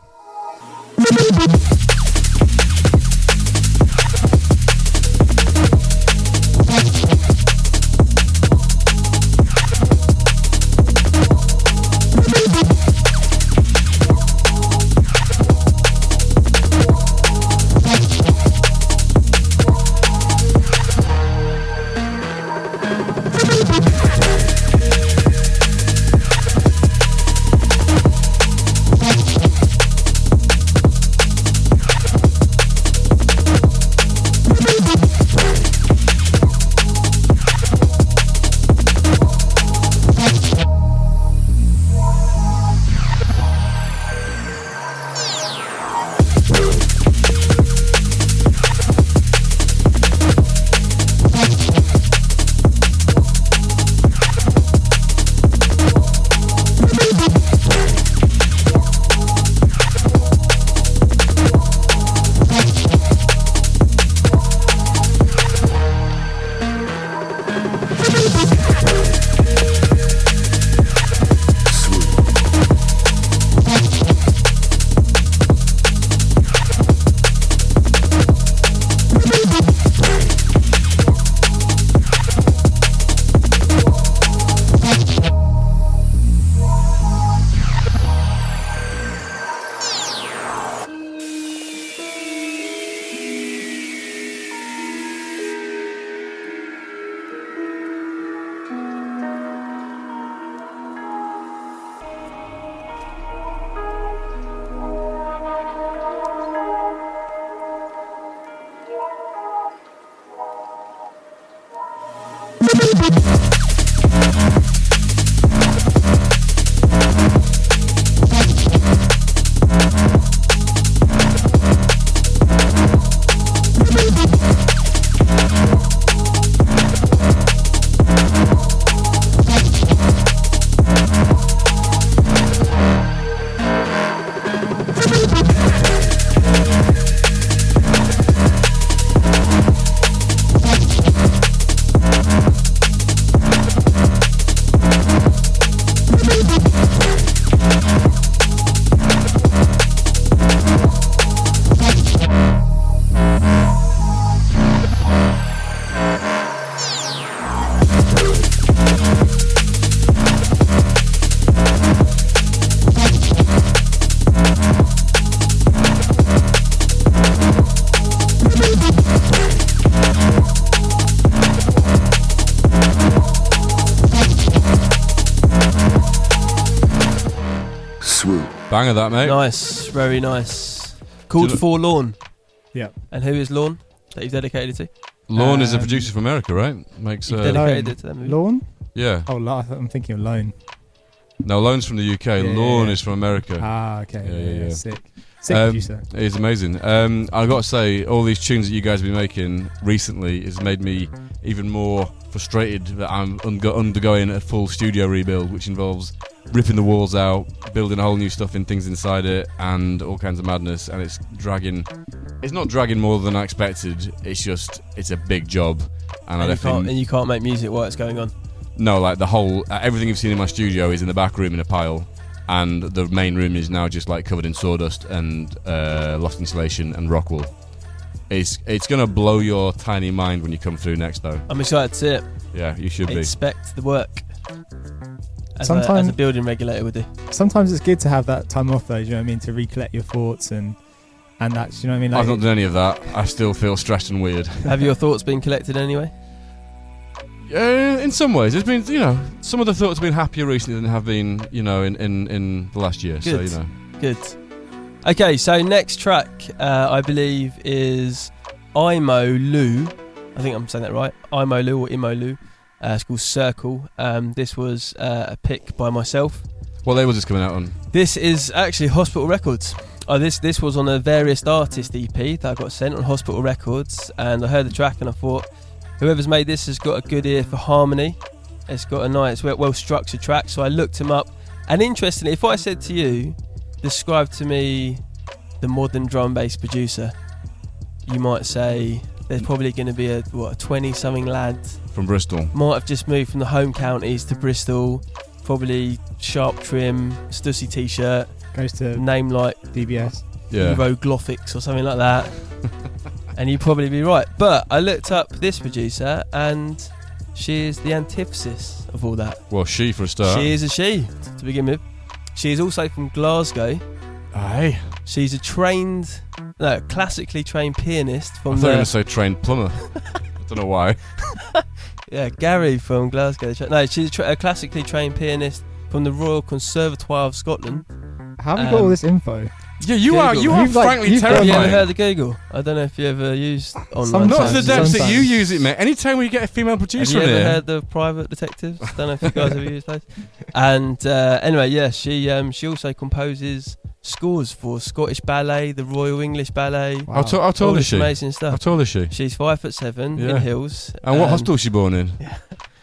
Banger that, mate. Nice, very nice. Called Do you Forlorn. Yeah. And who is Lorne that you've dedicated it to? Lorne is a producer from America, right? Makes You've dedicated Lone. it to them. Lawn? yeah. Oh, I'm thinking of Loan. No, Lone's from the UK. Yeah, Lorne yeah. is from America. Ah, okay. Yeah. Sick. Sick producer. It's amazing. I've got to say, all these tunes that you guys have been making recently has made me even more frustrated that I'm undergoing a full studio rebuild, which involves ripping the walls out, building a whole new stuff in things inside it, and all kinds of madness. And it's dragging. It's not dragging more than I expected. It's a big job, and you can't make music while it's going on. No, like the whole everything you've seen in my studio is in the back room in a pile, and the main room is now just like covered in sawdust and loft insulation and rock wool. It's gonna blow your tiny mind when you come through next, though. I'm excited to see it. Yeah, you should be. Expect the work. As Sometimes a building regulator would do. Sometimes it's good to have that time off, though. Do you know what I mean? To recollect your thoughts and that's, you know what I mean? Like, I've not done any of that. I still feel stressed and weird. Have your thoughts been collected anyway? In some ways, it's been, some of the thoughts have been happier recently than have been, in the last year. Good. So, Good. Okay, so next track, I believe, is Imo Lu. I think I'm saying that right. Imo Lu or Imo Lu. It's called Circle. This was a pick by myself. What label is this coming out on? This is actually Hospital Records. This was on a Various Artist EP that I got sent on Hospital Records, and I heard the track and I thought, whoever's made this has got a good ear for harmony. It's got a nice, well-structured track. So I looked him up, and interestingly, if I said to you, describe to me the modern drum bass producer, you might say there's probably going to be a 20-something lad From Bristol. might have just moved from the home counties to Bristol, probably sharp trim, Stussy t-shirt, goes to name like DBS. Yeah. Evoglothics or something like that. And you'd probably be right. But I looked up this producer, and she is the antithesis of all that. Well, she for a start. She is a she, to begin with. She is also from Glasgow. Aye. She's a classically trained pianist I from thought you were going to say trained plumber. I don't know why. Yeah, Gary from Glasgow. No, she's a classically trained pianist from the Royal Conservatoire of Scotland. How have you got all this info? Yeah, you are You've frankly you've got- Have you ever terrifying. heard of Google? I don't know if you ever used online. Sometimes. Not to the depths that you Sometimes. use it, mate. Anytime we get a female Have producer you in ever here. heard of Private Detectives? Don't know if you guys have used those. And anyway, yeah, she also composes scores for Scottish Ballet, the Royal English Ballet. Wow. How all tall is this she? amazing How stuff. tall is she? She's 5'7" Yeah. in heels. And what hospital is she born in? Yeah.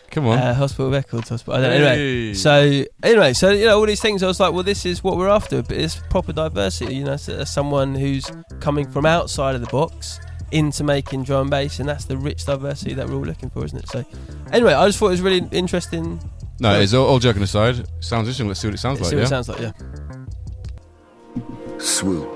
Come on. Hospital Records Hospital. I don't know. Hey. Anyway, so all these things. I was like, well, this is what we're after. But it's proper diversity. Someone who's coming from outside of the box into making drum and bass, and that's the rich diversity that we're all looking for, isn't it? So, anyway, I just thought it was really interesting. No, it's all joking aside. Sounds interesting. Let's see what it sounds See like. what Yeah. it sounds like. Yeah. Swoop.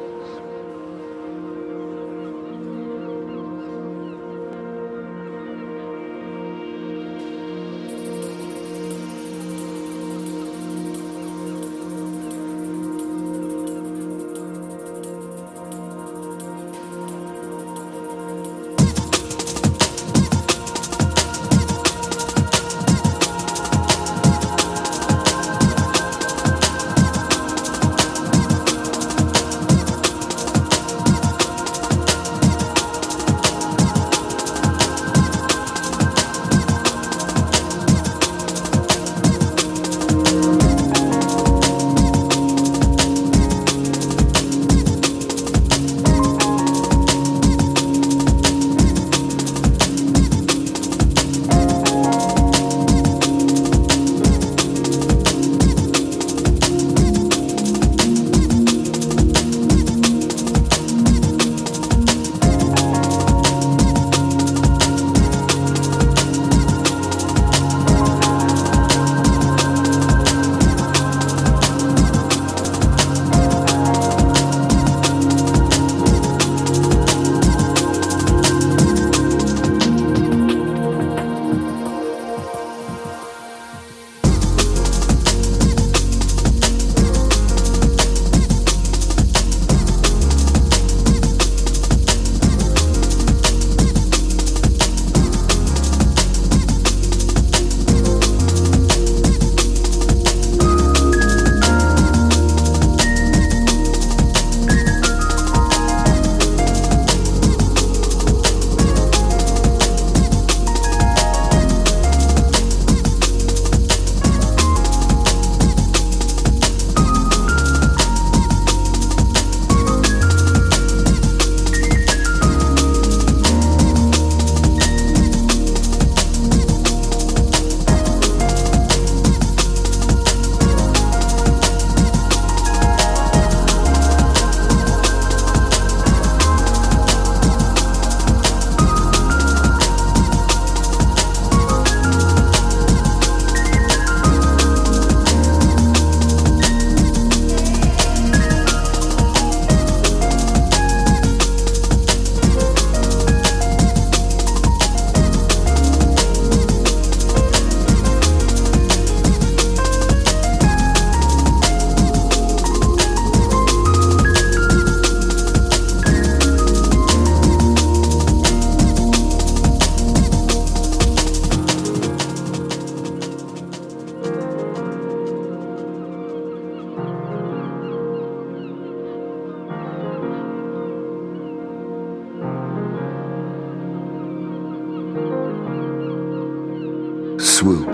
Swoop.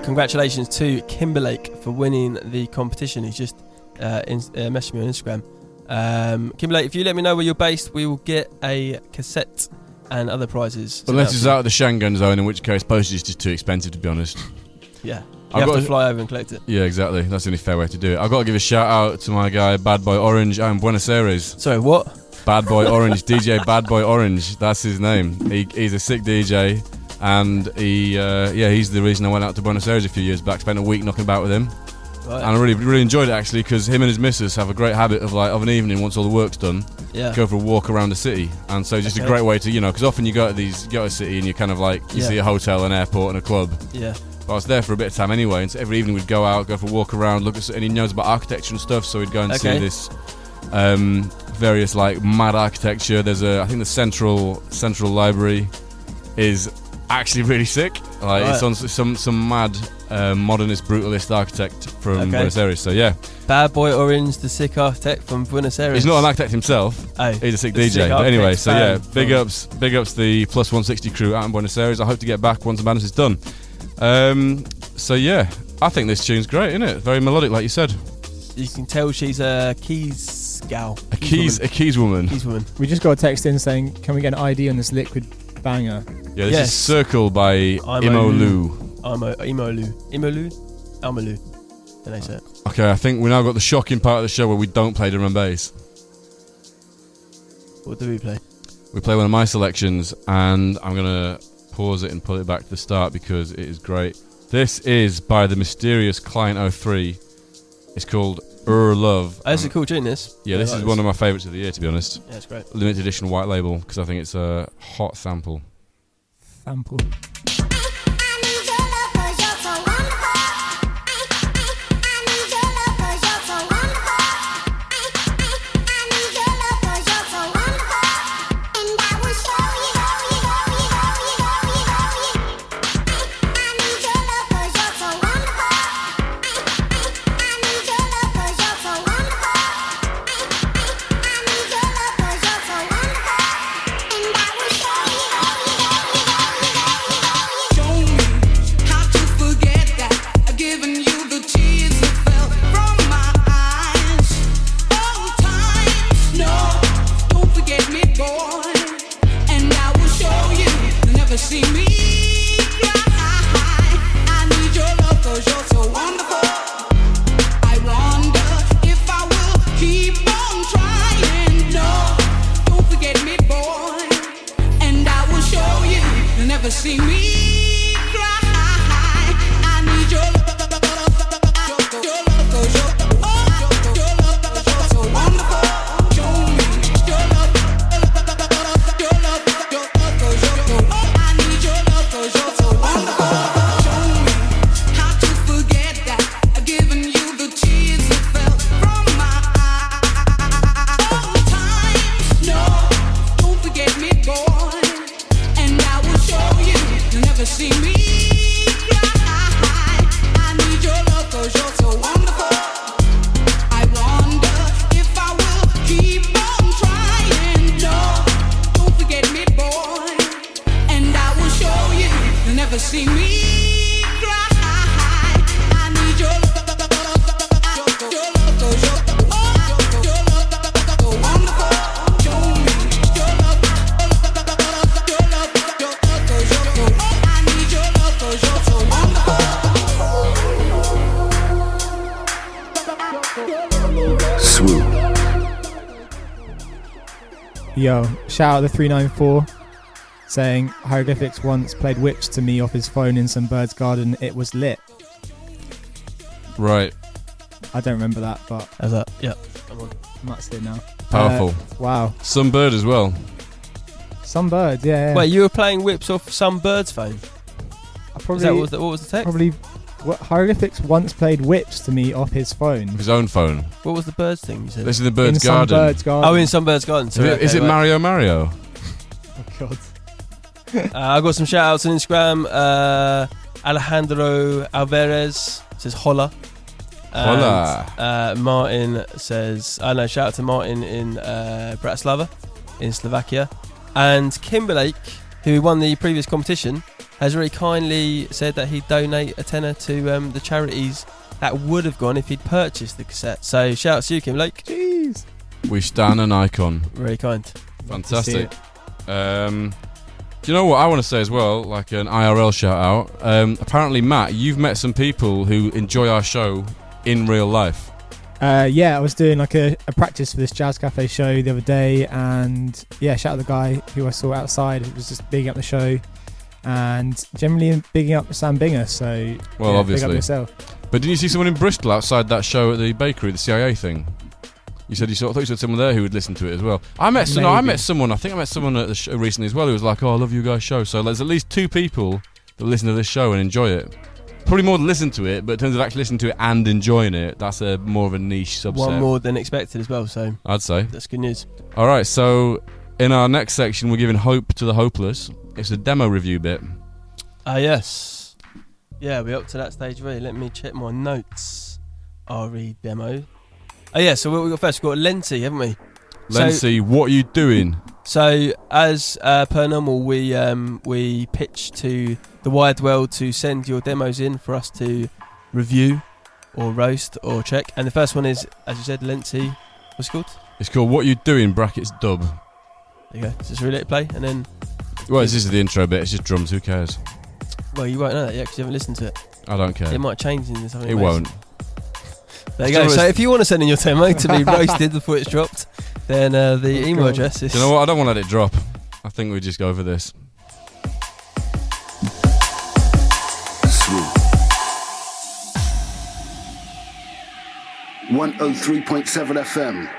Congratulations to Kimberlake for winning the competition. He's just messaged me on Instagram. Kimberlake, if you let me know where you're based, we will get a cassette and other prizes. Unless it's out of the Schengen zone, in which case postage is just too expensive, to be honest. Yeah. You have to fly over and collect it. Yeah, exactly. That's the only fair way to do it. I've got to give a shout out to my guy Bad Boy Orange out in Buenos Aires. Sorry, what? Bad Boy Orange, DJ Bad Boy Orange. That's his name. He's a sick DJ, and he's the reason I went out to Buenos Aires a few years back. Spent a week knocking about with him, right. And I really enjoyed it actually, because him and his missus have a great habit of an evening once all the work's done, go for a walk around the city, and so just a great way to because often you go to a city and you kind of you see a hotel, an airport, and a club. Yeah. But I was there for a bit of time anyway, and so every evening we'd go out, go for a walk around, look at, and he knows about architecture and stuff, so we'd go and see this various mad architecture. There's I think the central library is actually really sick. It's on some mad modernist brutalist architect from Buenos Aires. So yeah, Bad Boy Orange, the sick architect from Buenos Aires. He's not an architect himself. He's a sick DJ. But anyway, so yeah, big ups the Plus 160 crew out in Buenos Aires. I hope to get back once the madness is done. So yeah, I think this tune's great, isn't it? Very melodic, like you said. You can tell she's a keys gal. A keys woman. We just got a text in saying, can we get an ID on this liquid banger? Yeah, this is Circle by Imolu. Imolu? Then I said. Okay, I think we now got the shocking part of the show where we don't play drum and bass. What do we play? We play one of my selections, and I'm gonna pause it and pull it back to the start because it is great. This is by the mysterious Client 03. It's called Love. That's a cool tune, this. Yeah, this is one of my favourites of the year, to be honest. Yeah, it's great. Limited edition white label, because I think it's a hot sample. Yo, shout out the 394 saying Hieroglyphics once played Whips to me off his phone in some bird's garden. It was lit. Right. I don't remember that, but how's that? Yeah. Come on. That's it now. Powerful. Wow. Some bird as well. Some bird, yeah. Wait, you were playing Whips off some bird's phone? What was the text? Probably. Hieroglyphics once played Whips to me off his phone. His own phone. What was the bird's thing you said? This is the bird's garden. Some bird's garden. Oh, in some bird's garden. Sorry, is it Mario? Oh God. I've got some shout outs on Instagram. Alejandro Alvarez says hola. Hola. Martin says, shout out to Martin in Bratislava in Slovakia. And Kimberlake, who won the previous competition, has very kindly said that he'd donate a tenner to the charities that would have gone if he'd purchased the cassette. So shout out to you, Kim Lake. Jeez. We stand an icon. Very kind. Fantastic. Do you know what I want to say as well? Like an IRL shout out. Apparently, Matt, you've met some people who enjoy our show in real life. Yeah, I was doing like a practice for this Jazz Cafe show the other day, and yeah, shout out the guy who I saw outside who was just bigging up the show, and generally bigging up Sam Binger. So well, yeah, obviously. big up yourself. But didn't you see someone in Bristol outside that show at the bakery, the CIA thing? I thought you said someone there who would listen to it as well. I met someone at the show recently as well who was like, "Oh, I love you guys' show." So there's at least 2 people that listen to this show and enjoy it. Probably more than listen to it, but in terms of actually listening to it and enjoying it, that's more of a niche subset. One more than expected as well, so I'd say. that's good news. All right, so in our next section, we're giving hope to the hopeless. It's a demo review bit. Yes. Yeah, we're up to that stage already. Let me check my notes. RE demo. Oh yeah, so what we got first? We've got Lenty, haven't we? Lenty, what are you doing? So as per normal, we pitch to the wide world to send your demos in for us to review or roast or check. And the first one is, as you said, Lenty. What's it called? It's called What You Doing, brackets dub. There you go. So just really let it play, and then... Well, this is the intro bit. It's just drums. Who cares? Well, you won't know that yet because you haven't listened to it. I don't care. It might change in something. It won't. There you go. So if you want to send in your demo to be roasted before it's dropped, then the email address is... Do you know what? I don't want to let it drop. I think we just go for this. Swoop. 103.7 FM.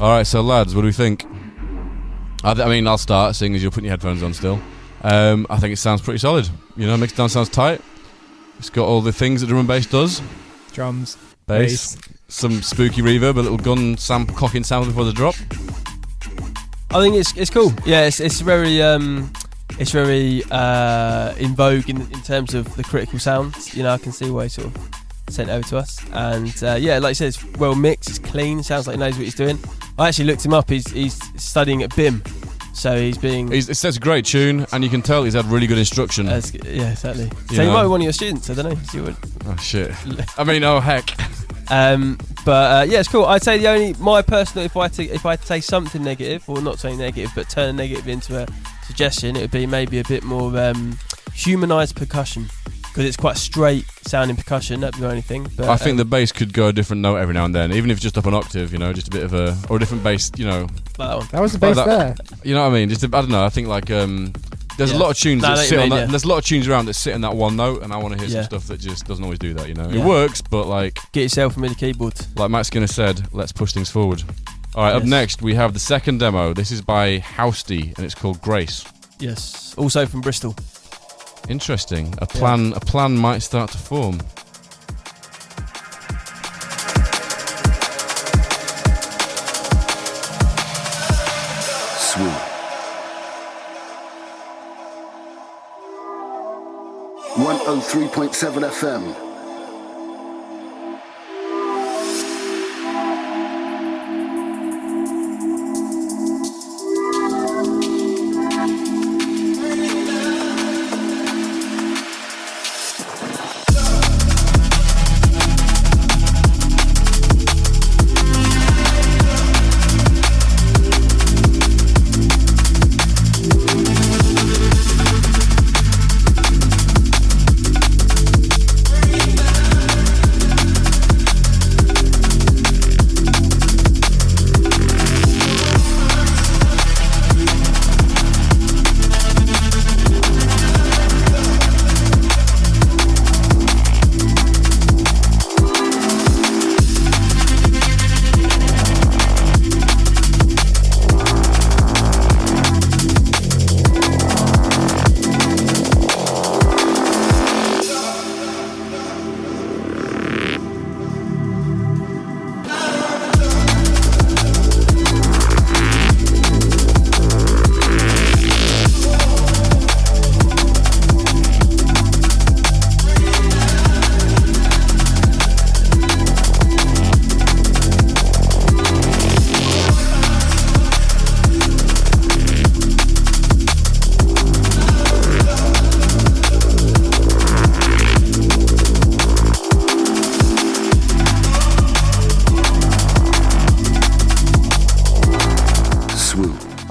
Alright, so lads, what do we think? I mean, I'll start, seeing as you're putting your headphones on still. I think it sounds pretty solid. You know, mixed down sounds tight. It's got all the things that drum and bass does. Drums, Bass, some spooky reverb, a little gun cocking sound before the drop. I think it's cool. Yeah, it's very in vogue in terms of the critical sounds. You know, I can see why he sort of sent it over to us. And yeah, like I said, it's well mixed, it's clean, sounds like he knows what he's doing. I actually looked him up. He's studying at BIM, so it's Yeah, exactly. So he might be one of your students. I don't know. Oh shit. I mean, oh heck. But yeah, it's cool. I'd say my personal, if I had to say something negative, or not saying negative, but turn a negative into a suggestion, it would be maybe a bit more humanised percussion, because it's quite straight sounding percussion. That'd be the only thing. But I think the bass could go a different note every now and then, even if it's just up an octave. You know, just a bit of a different bass. You know, that was the bass there. You know what I mean? Just I don't know. I think like there's a lot of tunes that sit on that. There's a lot of tunes around that sit in that one note, and I want to hear some stuff that just doesn't always do that. You know, it works, but like get yourself a MIDI keyboard. Like Matt Skinner said, let's push things forward. All right, up next we have the second demo. This is by Housty, and it's called Grace. Yes, also from Bristol. Interesting. A plan might start to form. 103.7 FM.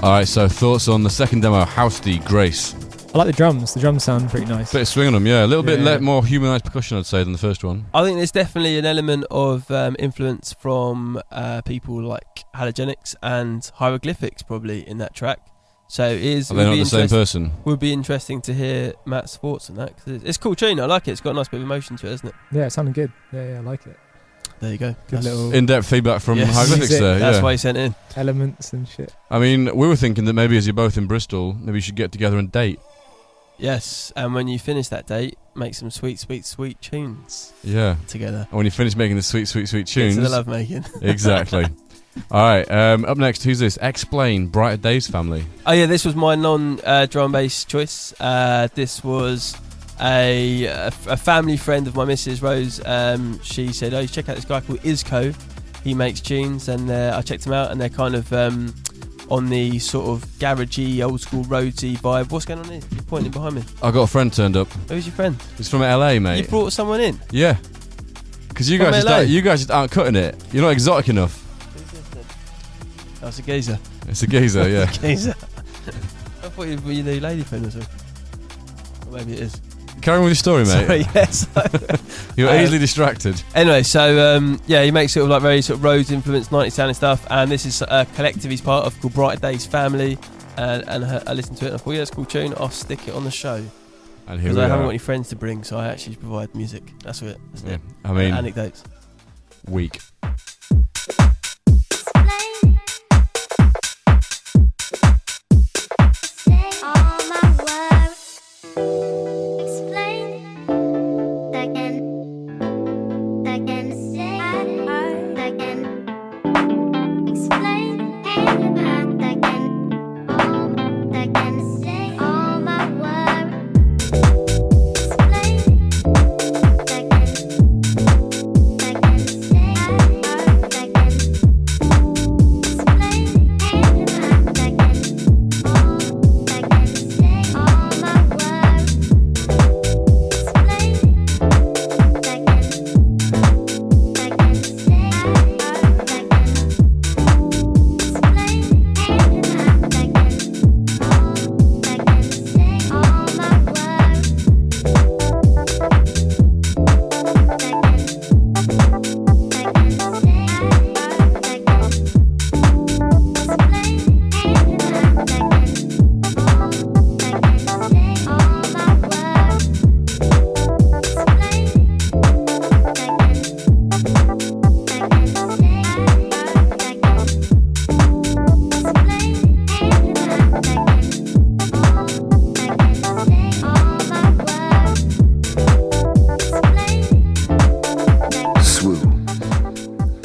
Alright, so thoughts on the second demo, House D, Grace. I like the drums. The drums sound pretty nice. Bit of swing on them, yeah. A little bit more humanised percussion, I'd say, than the first one. I think there's definitely an element of influence from people like Halogenics and Hieroglyphics probably in that track. So it is. Are they not the same person? Would be interesting to hear Matt's thoughts on that, because it's a cool tune. I like it. It's got a nice bit of emotion to it, hasn't it? Yeah, it sounded good. Yeah, I like it. There you go. Good little in-depth feedback from Hieroglyphics there. That's why he sent it in. Elements and shit. I mean, we were thinking that maybe as you're both in Bristol, maybe you should get together and date. Yes, and when you finish that date, make some sweet, sweet, sweet tunes. Yeah. Together. And when you finish making the sweet, sweet, sweet tunes. Get to the love making. Exactly. All right. Up next, who's this? Explain, Brighter Days Family. Oh yeah, this was my non-drum bass choice. This was a family friend of my Mrs. Rose. She said, "Oh, check out this guy called Isco. He makes tunes," and I checked him out, and they're kind of on the sort of garagey, old school, roadsy vibe. What's going on here? You're pointing behind me. I got a friend turned up. Who's your friend? He's from LA, mate. You brought someone in? Yeah. Because you guys just aren't cutting it. You're not exotic enough. That's a geezer. It's a geezer, yeah. It's a geezer. I thought you were the lady friend or something. Or maybe it is. Carry on with your story, mate. Sorry, yes. You're easily distracted. Anyway, so he makes sort of like very sort of Rhodes influenced 90s sounding stuff, and this is a collective he's part of called Brighter Days Family, and I listened to it and I thought, yeah, that's a cool tune, I'll stick it on the show. And here because we I are. haven't got any friends to bring, so I actually provide music. That's it. Yeah. I mean, anecdotes. Weak.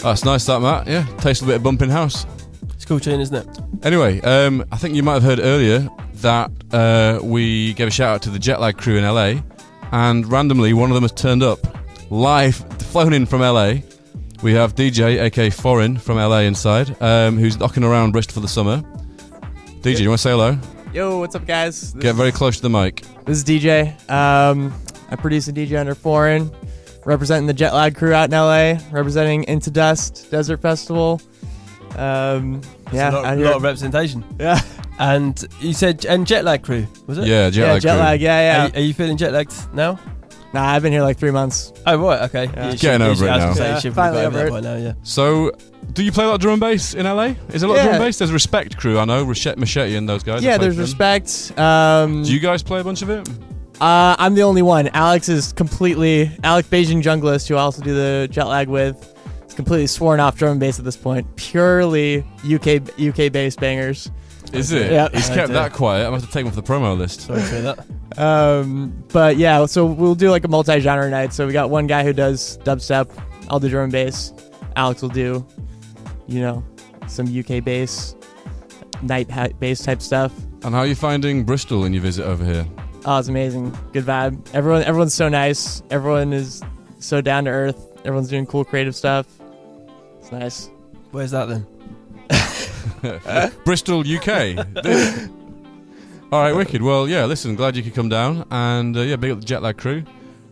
That's nice, that, Matt. Yeah, tastes a bit of bumping house. It's a cool tune, isn't it? Anyway, I think you might have heard earlier that we gave a shout out to the Jetlag crew in LA, and randomly one of them has turned up live, flown in from LA. We have DJ, aka Foreign, from LA inside, who's knocking around Bristol for the summer. DJ, you want to say hello? Yo, what's up, guys? Get very close to the mic. This is DJ. I produce a DJ under Foreign, representing the Jet Lag crew out in LA, representing Into Dust Desert Festival. A lot of representation. Yeah. And you said Jet Lag crew, was it? Yeah, Jet Lag Jet crew. Lag, yeah. Are you feeling jet lagged now? Nah, I've been here like 3 months. Oh right, okay. Yeah. Getting over it now. Yeah, Finally over it. by now, yeah. So, do you play a lot of drum and bass in LA? Is there a lot of drum and bass? There's Respect crew, I know, Machete and those guys. Yeah, I play there's for them. Respect. Do you guys play a bunch of it? I'm the only one. Alex is completely... Alec Beijing Junglist, who I also do the Jet Lag with, is completely sworn off drum and bass at this point. Purely UK bass bangers. Is it? Yeah. He's kept that quiet. I'm going to have to take him off the promo list. Sorry to hear that. But yeah, so we'll do like a multi-genre night. So we got one guy who does dubstep. I'll do drum and bass. Alex will do, some UK bass, night bass type stuff. And how are you finding Bristol in your visit over here? Oh, it's amazing. Good vibe. Everyone's so nice. Everyone is so down to earth. Everyone's doing cool creative stuff. It's nice. Where's that then? Bristol, UK. All right, wicked. Well, yeah, listen, glad you could come down. And big up the Jet Lag crew.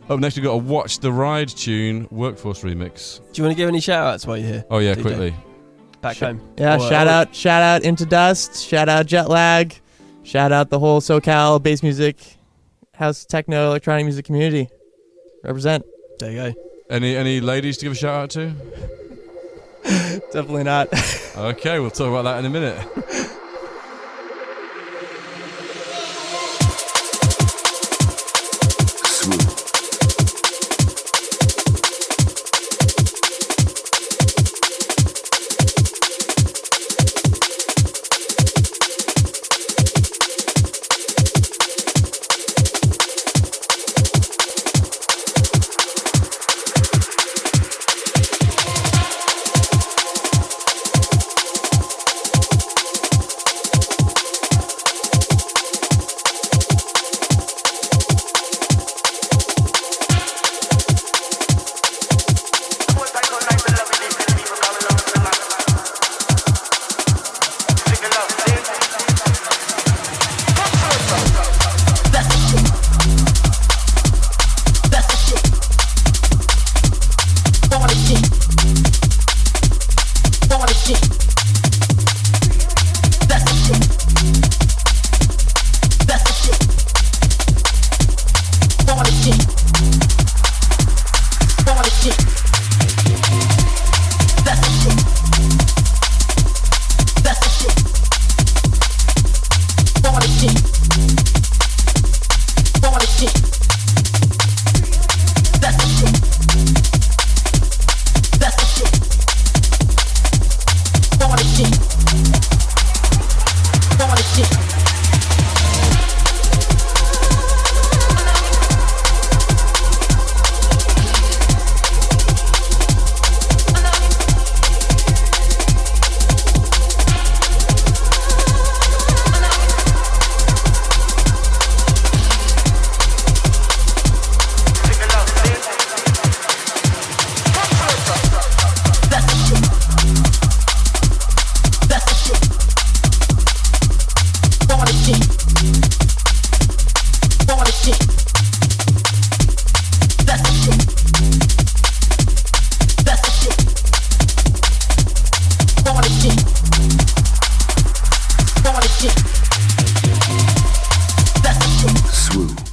Up next, we've got a Watch the Ride tune Workforce remix. Do you want to give any shout outs while you're here? Oh, yeah, DJ? quickly. Back home. Yeah, shout out Into Dust, shout out Jet Lag, shout out the whole SoCal bass music, house techno, electronic music community. Represent. There you go. Any ladies to give a shout out to? Definitely not. Okay, we'll talk about that in a minute.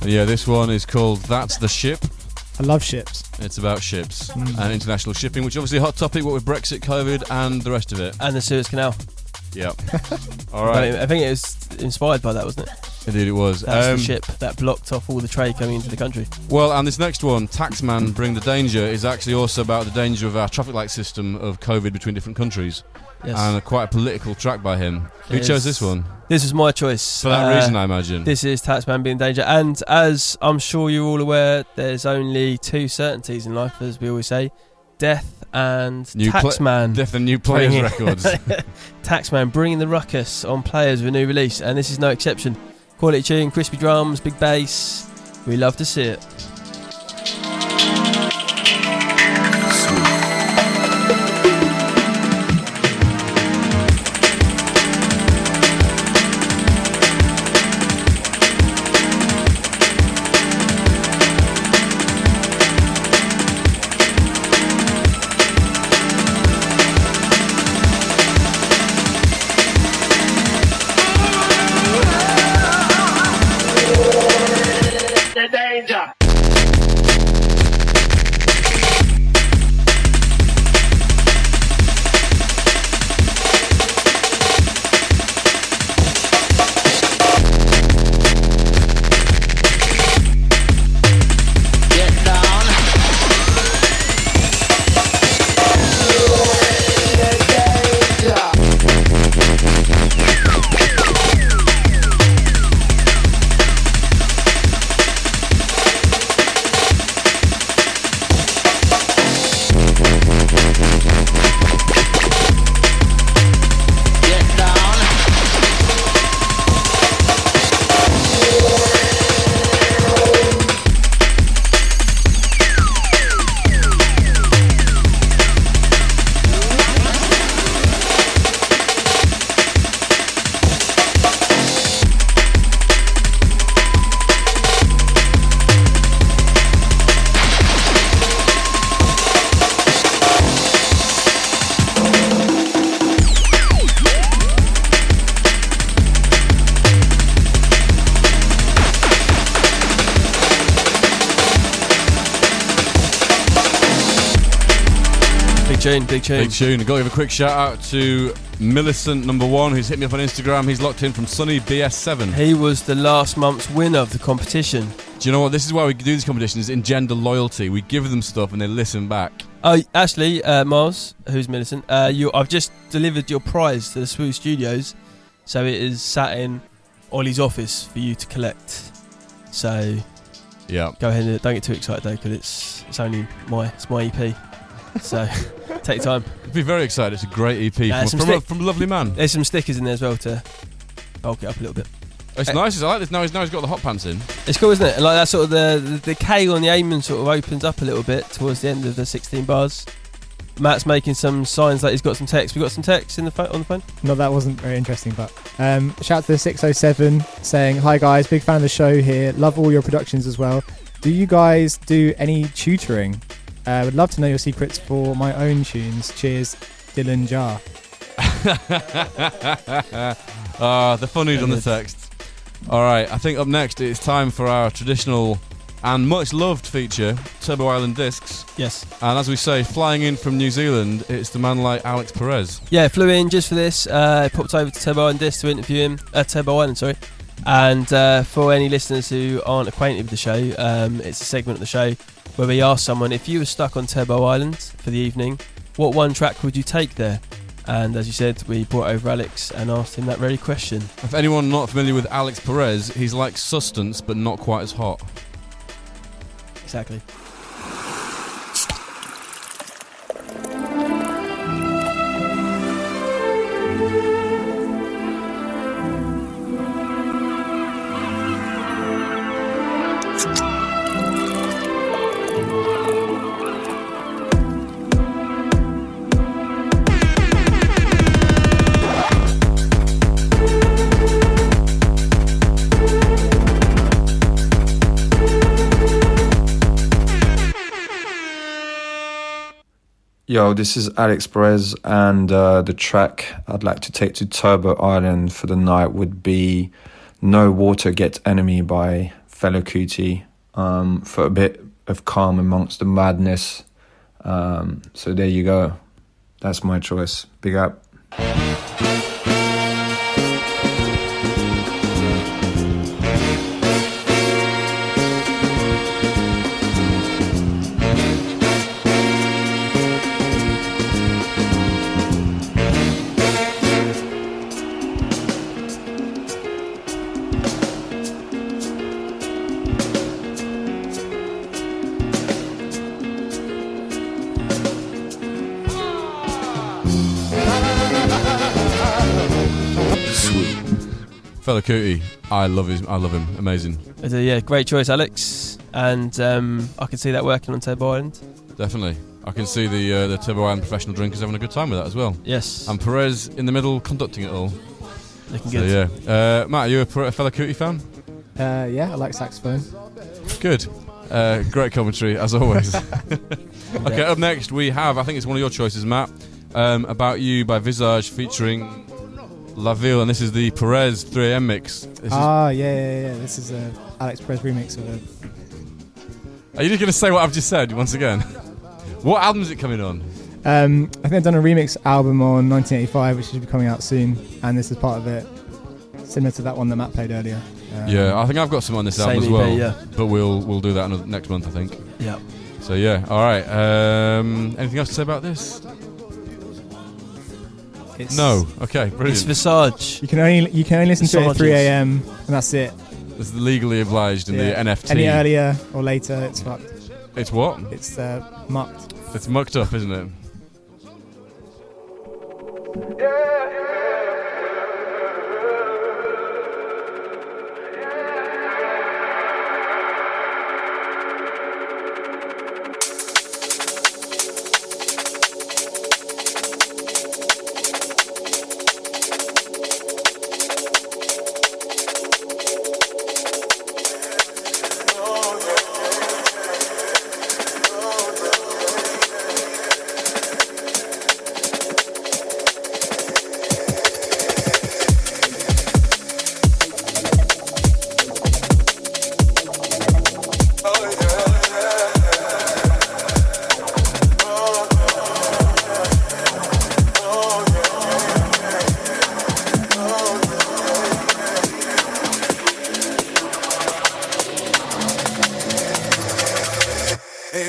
Yeah, this one is called That's the Ship. I love ships. It's about ships and international shipping, which is obviously a hot topic, what with Brexit, COVID, and the rest of it. And the Suez Canal. Yep. All right. I think it was inspired by that, wasn't it? Indeed it was. That's the ship that blocked off all the trade coming into the country. Well, and this next one, Taxman Bring the Danger, is actually also about the danger of our traffic light system of COVID between different countries. Yes. And quite a political track by him. Who chose this one? This was my choice. For that reason, I imagine. This is Taxman Being Danger. And as I'm sure you're all aware, there's only two certainties in life, as we always say. Death and Taxman. Death and New Players Records. Taxman bringing the ruckus on players with a new release. And this is no exception. Quality tune, crispy drums, big bass. We love to see it. tune, big tune. Big tune. I've got to give a quick shout out to Millicent #1, who's hit me up on Instagram. He's locked in from sunny BS7. He was the last month's winner of the competition. Do you know what? This is why we do these competitions, engender loyalty. We give them stuff and they listen back. Oh, actually, Miles, who's Millicent, I've just delivered your prize to the Swoo Studios, so it is sat in Ollie's office for you to collect. So, yeah, go ahead and don't get too excited though, because it's only my EP. So, take your time. I'd be very excited. It's a great EP from a lovely man. There's some stickers in there as well to bulk it up a little bit. It's nice. I like this. Now he's got the hot pants in. It's cool, isn't it? Like that sort of the K on the Amen sort of opens up a little bit towards the end of the 16 bars. Matt's making some signs like he's got some text. We got some text on the phone. No, that wasn't very interesting, but shout out to the 607 saying, "Hi guys, big fan of the show here. Love all your productions as well. Do you guys do any tutoring? Would love to know your secrets for my own tunes. Cheers, Dylan Jar." The funnies on the text. All right, I think up next it's time for our traditional and much loved feature, Turbo Island Discs. Yes. And as we say, flying in from New Zealand, it's the man like Alex Perez. Yeah, flew in just for this. Popped over to Turbo Island Discs to interview him. Turbo Island, sorry. And for any listeners who aren't acquainted with the show, it's a segment of the show where we ask someone, if you were stuck on Turbo Island for the evening, what one track would you take there? And as you said, we brought over Alex and asked him that very question. If anyone not familiar with Alex Perez, he's like Sustenance, but not quite as hot. Exactly. Yo, this is Alex Perez, and the track I'd like to take to Turbo Island for the night would be No Water Get Enemy by Fela Kuti, for a bit of calm amongst the madness. So there you go. That's my choice. Big up. Fela Kuti, I love him. Amazing. Yeah, great choice, Alex. And I can see that working on Turbo Island. Definitely. I can see the Turbo Island professional drinkers having a good time with that as well. Yes. And Perez in the middle conducting it all. Looking good. Yeah. Matt, are you a Fela Kuti fan? Yeah, I like saxophone. Good. Great commentary, as always. Okay, up next we have, I think it's one of your choices, Matt, About You by Visage featuring La Ville, and this is the Perez 3am mix. Yeah. This is a Alex Perez remix of it. Are you just going to say what I've just said once again? What album is it coming on? I think they've done a remix album on 1985, which should be coming out soon, and this is part of it, similar to that one that Matt played earlier. Yeah, I think I've got some on this album as EP, well, yeah. but we'll do that next month, I think. Yeah. So yeah, all right. Anything else to say about this? No. Okay, brilliant. It's Visage. You can only listen to it at 3 a.m. and that's it. It's legally obliged in the NFT. Any earlier or later, it's fucked. It's what? It's mucked. It's mucked up, isn't it?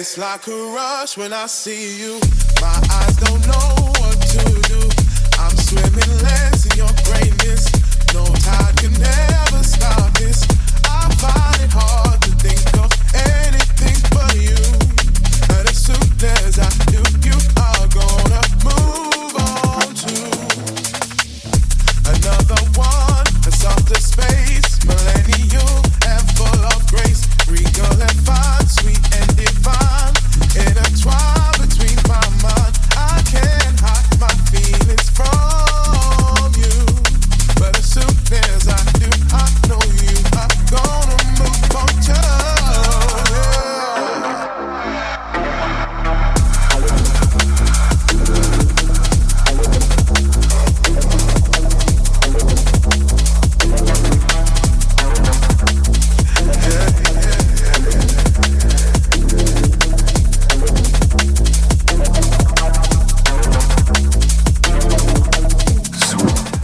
It's like a rush when I see you. My eyes don't know what to do. I'm swimming less in your greatness. No tide can ever stop this. I find it hard to think of anything but you. And as soon as I do, you are gonna move on to another one, a softer space, millennial and full of grace, regal and fine, sweet and divine, intertwined between my mind. I can't hide my feelings from you, but as soon as I do, I know you are gonna move on to.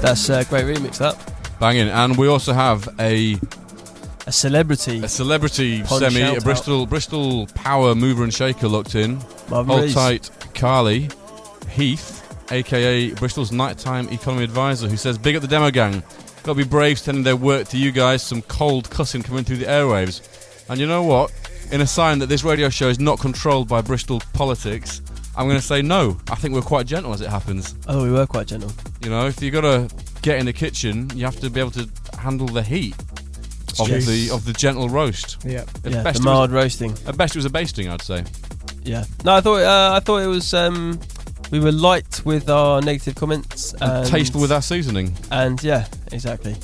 That's a great remix, that. Banging. And we also have a celebrity. A celebrity Pond semi, a shout-out. Bristol power mover and shaker locked in. Marvin Hold Rees. tight, Carly Heath, aka Bristol's nighttime economy advisor, who says, big up the demo gang. Gotta be brave sending their work to you guys. Some cold cussing coming through the airwaves. And you know what? In a sign that this radio show is not controlled by Bristol politics, I'm going to say no. I think we're quite gentle as it happens. Oh, we were quite gentle. You know, if you got to get in the kitchen, you have to be able to handle the heat of the gentle roast. Yeah, yeah, the mild roasting. At best, it was a basting, I'd say. Yeah. No, I thought it was. We were light with our negative comments and tasteful with our seasoning. And yeah, exactly.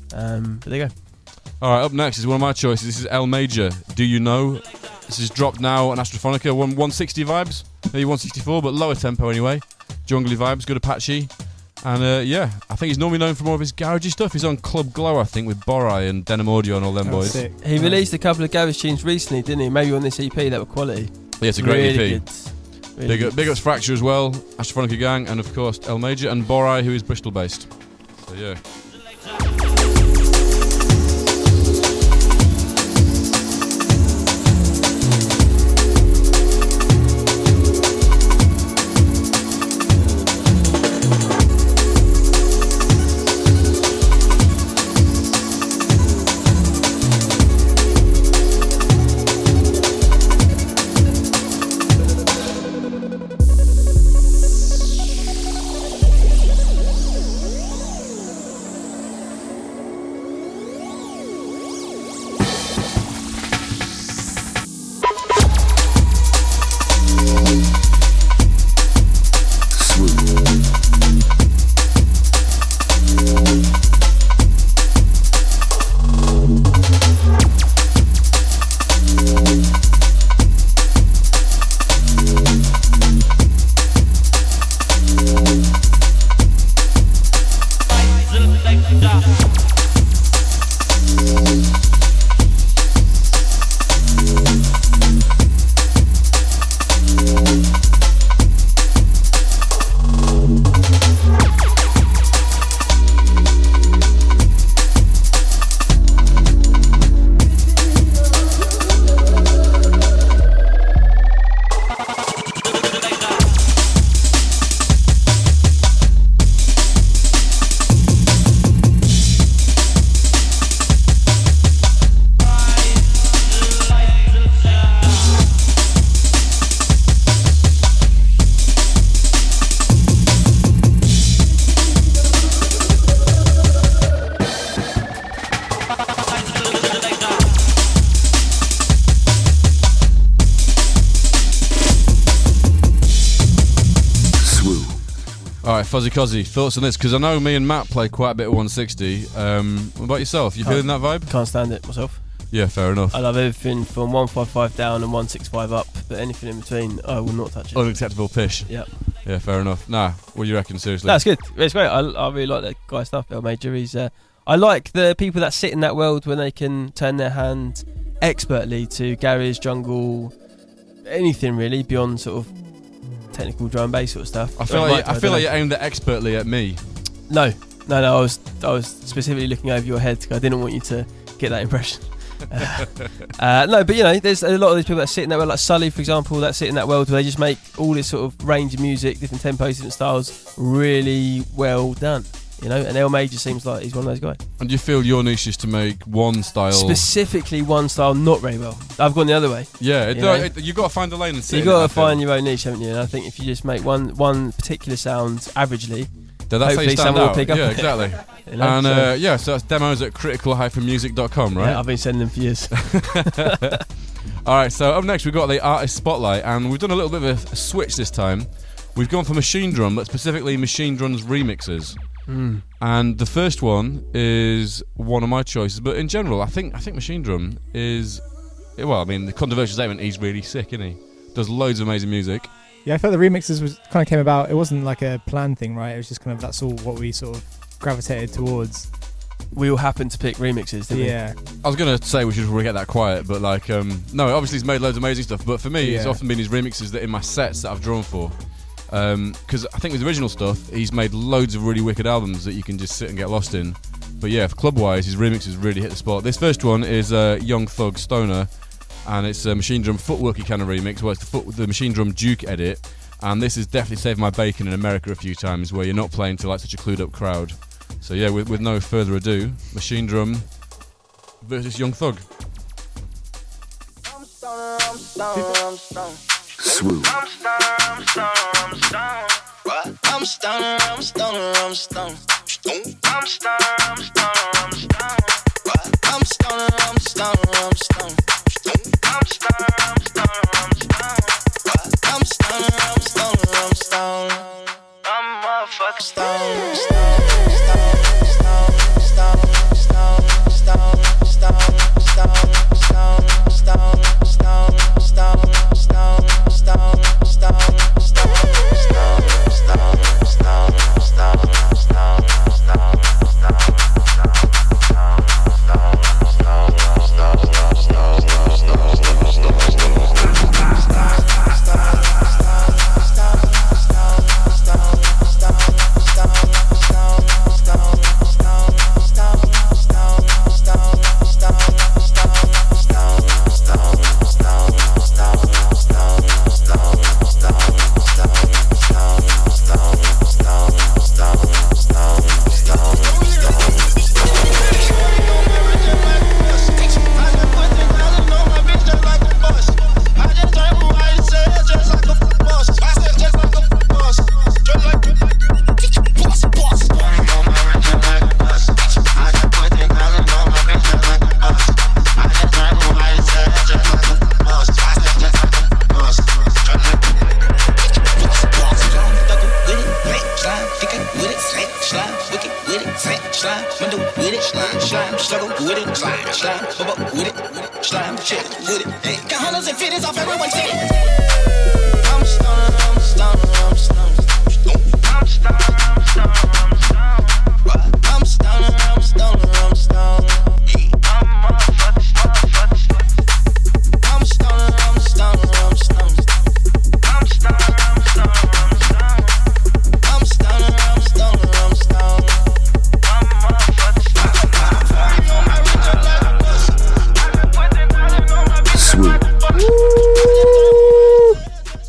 But there you go. All right, up next is one of my choices. This is El Major. Do You Know? This is dropped now on Astrophonica. 160 vibes, maybe 164, but lower tempo anyway. Jungly vibes, good Apache. And yeah, I think he's normally known for more of his garagey stuff. He's on Club Glow, I think, with Borai and Denim Audio and all them boys. Sick. He released a couple of garage tunes recently, didn't he? Maybe on this EP that were quality. Yeah, it's a great really EP. Good. Really Big ups Fracture as well, Astrophonica gang, and of course El Major and Borai, who is Bristol based. So yeah. Fuzzy Cozzy, thoughts on this? Because I know me and Matt play quite a bit of 160. What about yourself? You feeling that vibe? Can't stand it myself. Yeah, fair enough. I love everything from 155 down and 165 up, but anything in between, I will not touch it. Unacceptable pish. Yeah. Yeah, fair enough. Nah, what do you reckon, seriously? That's good. It's great. I really like that guy's stuff, El Major. He's, I like the people that sit in that world when they can turn their hand expertly to garage, jungle, anything really beyond sort of technical drum and bass sort of stuff. I feel like you aimed that expertly at me. No. I was specifically looking over your head because I didn't want you to get that impression. No, but you know, there's a lot of these people that sit in that world, like Sully, for example, that sit in that world where they just make all this sort of range of music, different tempos, different styles, really well done. You know, and El Major seems like he's one of those guys. And do you feel your niche is to make one style? Specifically one style, not very well. I've gone the other way. Yeah, you've got to find a lane and sit. You've got to find your own niche, haven't you? And I think if you just make one particular sound averagely, that's hopefully someone will pick up. Yeah, exactly. You know, and so that's demos at critical-music.com, right? Yeah, I've been sending them for years. All right, so up next we've got the Artist Spotlight, and we've done a little bit of a switch this time. We've gone for Machine Drum, but specifically Machine Drum's remixes. And the first one is one of my choices, but in general, I think Machine Drum is, well, I mean, the controversial statement, he's really sick, isn't he? Does loads of amazing music. Yeah, I felt the remixes kind of came about. It wasn't like a planned thing, right? It was just kind of that's all what we sort of gravitated towards. We all happened to pick remixes, didn't we? Yeah. I was going to say we should get that quiet, but like, no, obviously he's made loads of amazing stuff, but for me, it's often been his remixes that in my sets that I've drawn for. Because I think with original stuff, he's made loads of really wicked albums that you can just sit and get lost in. But yeah, club-wise, his remixes really hit the spot. This first one is Young Thug Stoner, and it's a Machine Drum footworky kind of remix, where it's the Machine Drum Duke edit, and this has definitely saved my bacon in America a few times, where you're not playing to like such a clued-up crowd. So yeah, with no further ado, Machine Drum versus Young Thug. Swoop. I'm stoner, I'm stoner, I'm stoner. What? I'm stoner, I'm stoner, I'm stoner. I'm stoner, I'm stoner, I'm stoner. What? I'm stoner, I'm stoner, I'm stoner. I'm stoner, I'm stoner, I'm stoner. What? I'm stoner, I'm stoner, I'm stoner. I'm a motherfucking stoner, stoner, stoner, stoner, stoner, stoner, stoner, stoner, stoner, stoner, stoner, stoner, stoner, stoner.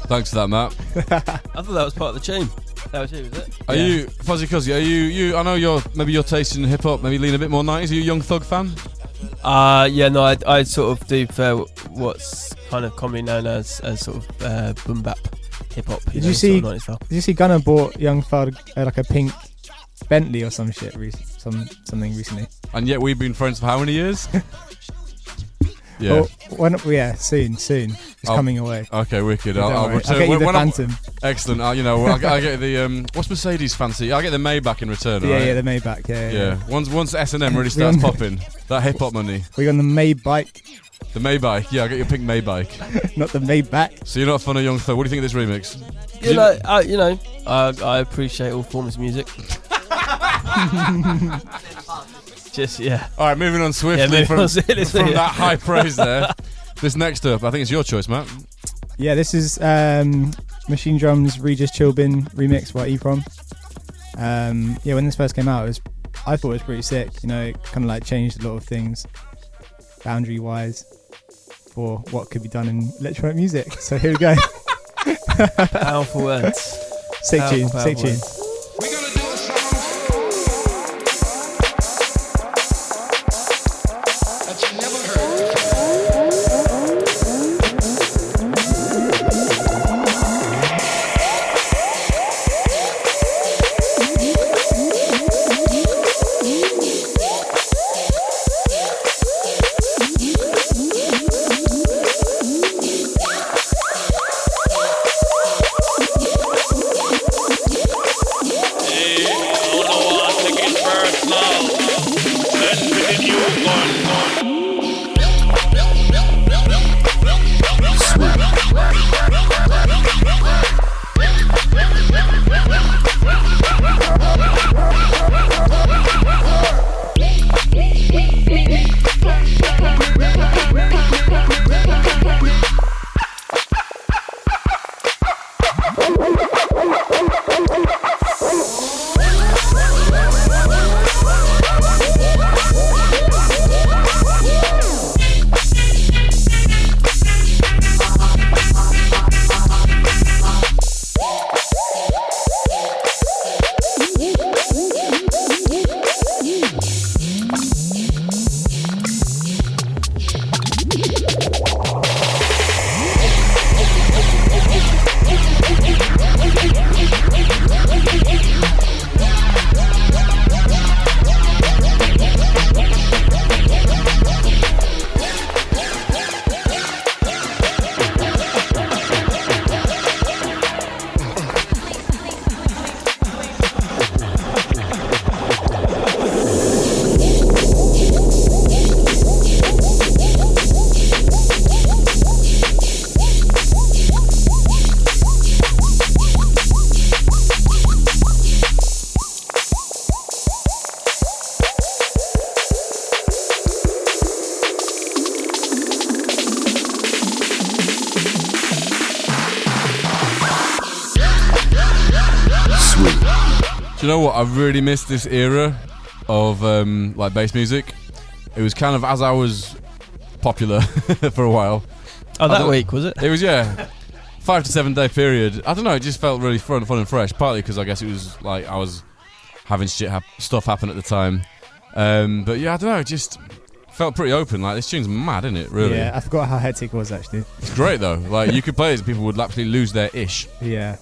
Thanks for that, Matt. I thought that was part of the tune. That was you, was it? Are you, Fuzzy Cuzzy, are you, I know your taste in hip-hop maybe lean a bit more 90s. Are you a Young Thug fan? Yeah, no, I sort of do prefer what's kind of commonly known as sort of boom bap hip-hop. Did you see Gunna bought Young Thug like a pink Bentley or some shit something recently? And yet we've been friends for how many years? Yeah. Well, soon. It's coming away. Okay, wicked. I'll return. I'll get you the Phantom. Excellent. I'll get the what's Mercedes fancy? I'll get the Maybach in return. Yeah, right? yeah, the Maybach. Yeah. Once S&M really starts popping, that hip hop money. We got the Maybach. The Maybach. Yeah, I'll get your pink Maybach. Not the Maybach. So you're not a fan of Young Thug. What do you think of this remix? I appreciate all forms of music. Just All right, moving on swiftly from that high praise there. This next up, I think it's your choice, Matt. Yeah, this is Machine Drum's Regis Chilbin remix by E-From. When this first came out, I thought it was pretty sick. You know, it kind of like changed a lot of things. boundary-wise, for what could be done in electronic music. So here we go. Powerful words. Stay tuned. Powerful Stay tuned. words. Do you know what? I really missed this era of like bass music. It was kind of as I was popular for a while. Oh, that week, was it? It was, yeah. 5 to 7 day period. I don't know, it just felt really fun and fresh. Partly because I guess it was like I was having stuff happen at the time. But yeah, I don't know, it just felt pretty open. Like, this tune's mad, isn't it, really? Yeah, I forgot how hectic it was, actually. It's great, though. Like, you could play it and people would absolutely lose their ish. Yeah.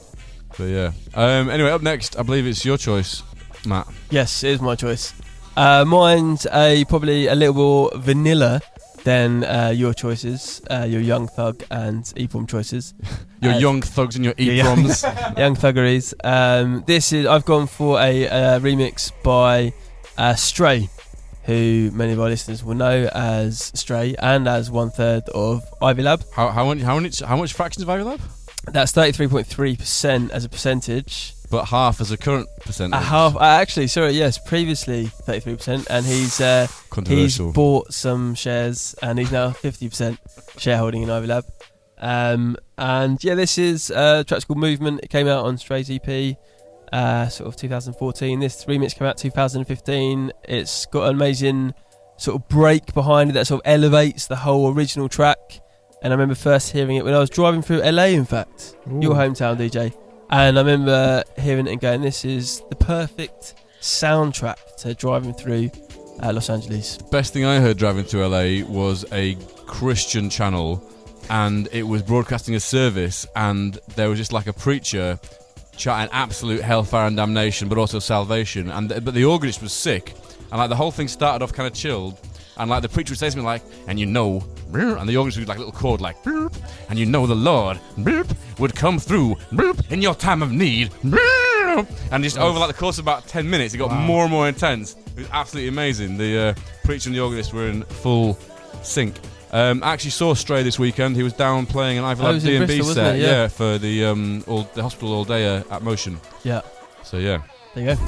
But yeah. Anyway, up next, I believe it's your choice, Matt. Yes, it is my choice. Mine's probably a little more vanilla than your choices, your Young Thug and EPROM choices. Your Young Thugs and your EPROMs. Young Thuggeries. I've gone for a remix by Stray, who many of our listeners will know as Stray and as 1/3 of Ivy Lab. How much fractions of Ivy Lab? That's 33.3% as a percentage. But half as a current percentage. Previously 33%, and he's bought some shares, and he's now 50% shareholding in Ivy Lab. And yeah, this is a track called Movement. It came out on Stray's EP, sort of 2014. This remix came out 2015. It's got an amazing sort of break behind it that sort of elevates the whole original track. And I remember first hearing it when I was driving through LA, in fact. Ooh. Your hometown, DJ. And I remember hearing it and going, this is the perfect soundtrack to driving through Los Angeles. Best thing I heard driving through LA was a Christian channel, and it was broadcasting a service, and there was just like a preacher chatting absolute hellfire and damnation, but also salvation. But the organist was sick, and like the whole thing started off kind of chilled. And like the preacher would say to me like, and you know, and the organist would do like a little chord like, and you know the Lord would come through in your time of need. And just over like the course of about 10 minutes, it got more and more intense. It was absolutely amazing. The preacher and the organist were in full sync. I actually saw Stray this weekend. He was down playing an Ivy Lab D&B set, yeah, for the hospital all day at Motion. Yeah. So yeah. There you go.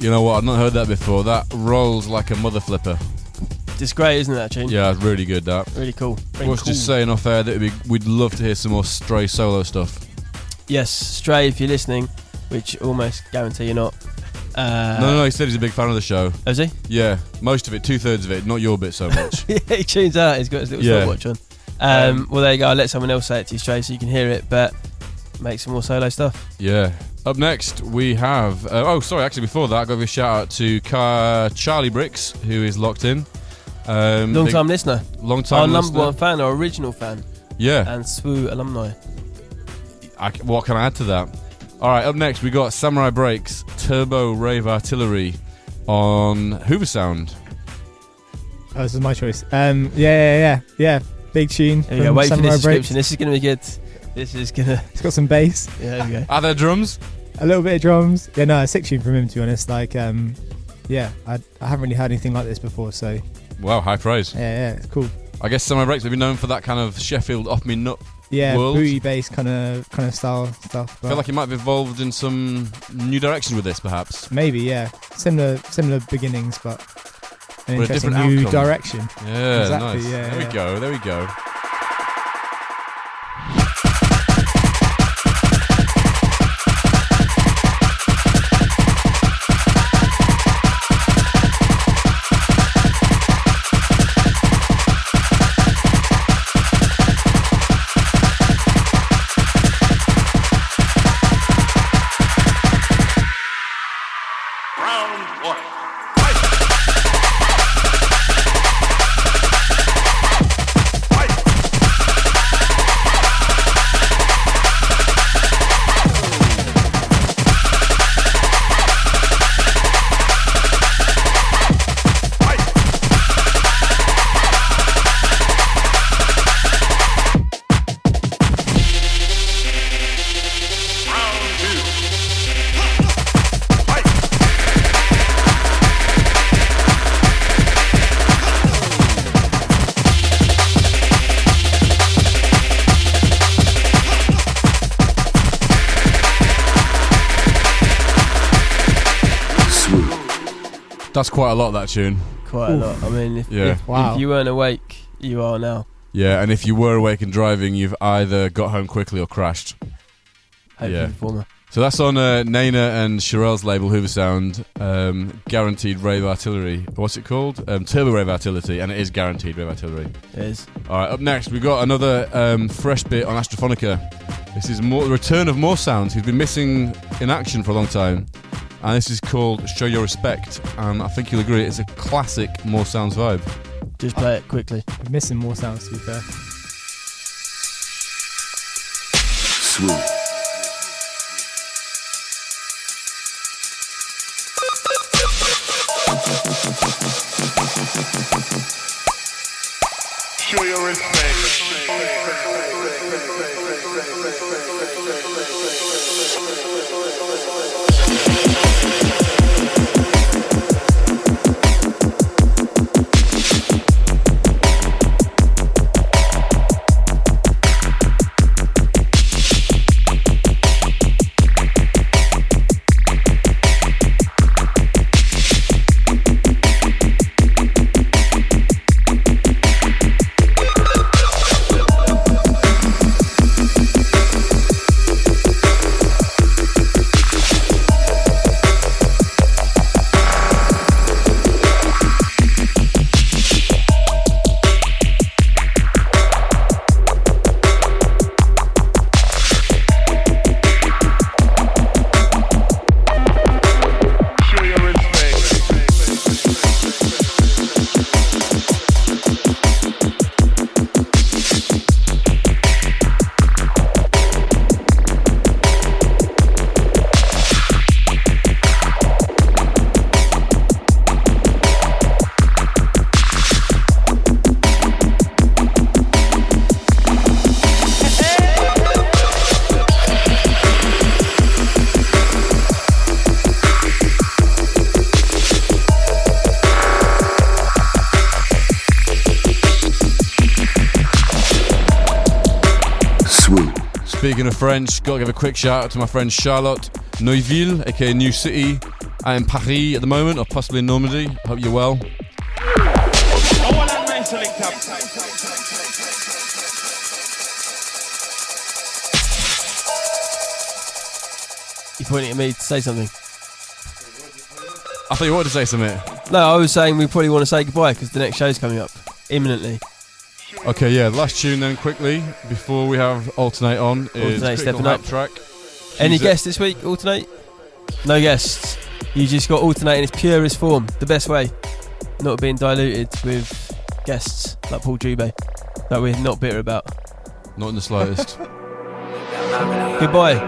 You know what? I've not heard that before. That rolls like a mother flipper. It's great, isn't it, that tune? Yeah, it's really good, that. Really cool. I was just saying off air that we'd love to hear some more Stray solo stuff. Yes, Stray, if you're listening, which almost guarantee you're not. No, he said he's a big fan of the show. Is he? Yeah, most of it, 2/3 of it, not your bit so much. Yeah, he tunes out, he's got his little stopwatch on. Well, there you go, I'll let someone else say it to you, Stray, so you can hear it, but make some more solo stuff. Yeah. Up next, we have... actually, before that, I'll give a shout-out to Charlie Bricks, who is locked in. Long-time listener. Long-time our listener. number one fan, our original fan. Yeah. And SWU alumni. What can I add to that? All right, up next, we got Samurai Breaks, Turbo Rave Artillery on Hoover Sound. Oh, this is my choice. Yeah. Big tune. There you go, wait for this description. This is going to be good. It's got some bass. Yeah, there you go. Are there drums? A little bit of drums. Yeah, no, a sick tune from him, to be honest. Like, I haven't really heard anything like this before, so... Wow, high praise. Yeah, it's cool. I guess Samurai Breaks may be known for that kind of Sheffield off me nut world. Booty bass kind of style stuff. I feel like he might have evolved in some new direction with this, perhaps. Maybe, yeah. Similar beginnings, but an a interesting different new outcome. direction. Yeah, exactly. nice. Yeah, There we go. That's quite a lot, that tune. Quite a lot. I mean, if you weren't awake, you are now. Yeah, and if you were awake and driving, you've either got home quickly or crashed. Hopefully former. So that's on Nana and Sherelle's label, Hoover Sound, Guaranteed Rave Artillery. What's it called? Turbo Rave Artillery, and it is Guaranteed Rave Artillery. It is. Alright, up next, we've got another fresh bit on Astrophonica. This is the return of More Sounds, who's been missing in action for a long time. And this is called Show Your Respect, and I think you'll agree it's a classic More Sounds vibe. Just play it quickly. I'm missing More Sounds, to be fair. Swoop. Show your respect. Speaking of French, got to give a quick shout out to my friend Charlotte Neuville, aka New City, out in Paris at the moment, or possibly in Normandy. Hope you're well. You pointing at me to say something? I thought you wanted to say something. No, I was saying we probably want to say goodbye because the next show's coming up imminently. Okay, yeah, the last tune then quickly before we have Alternate on is Alternate Critical stepping Hype up. track. Any guests this week, Alternate? No guests. You just got Alternate in its purest form, the best way. Not being diluted with guests like Paul Jube that we're not bitter about. Not in the slightest. Goodbye,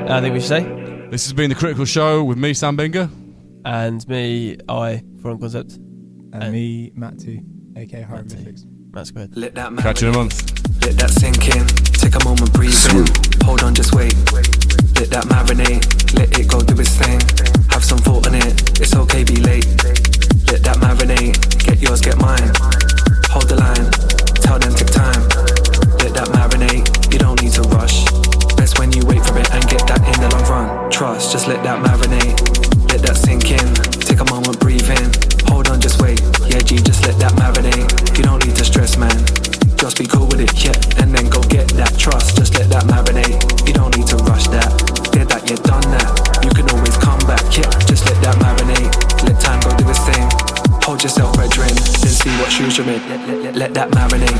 I think we should say. This has been The Critical Show with me, Sam Binger. And me, Foreign Concept. And me, Matt 2, aka Hieroglyphics. Matt Squared. Catch you in a month. Let that sink in, take a moment, breathe in. Hold on, just wait. Let that marinate, let it go do its thing. Have some thought on it, it's okay, be late. Let that marinate, get yours, get mine. Hold the line, tell them take time. Let that marinate, you don't need to rush. Best when you wait for it and get that in the long run. Trust, just let that marinate. Let that sink in, take a moment, breathe in. Hold on, just wait, yeah G, just let that marinate. You don't need to stress, man. Just be cool with it, yeah, and then go get that trust. Just let that marinate, you don't need to rush that. Did that, you done that, you can always come back, yeah. Just let that marinate, let time go do its thing. Hold yourself, brethren, then see what shoes you're in. Let that marinate.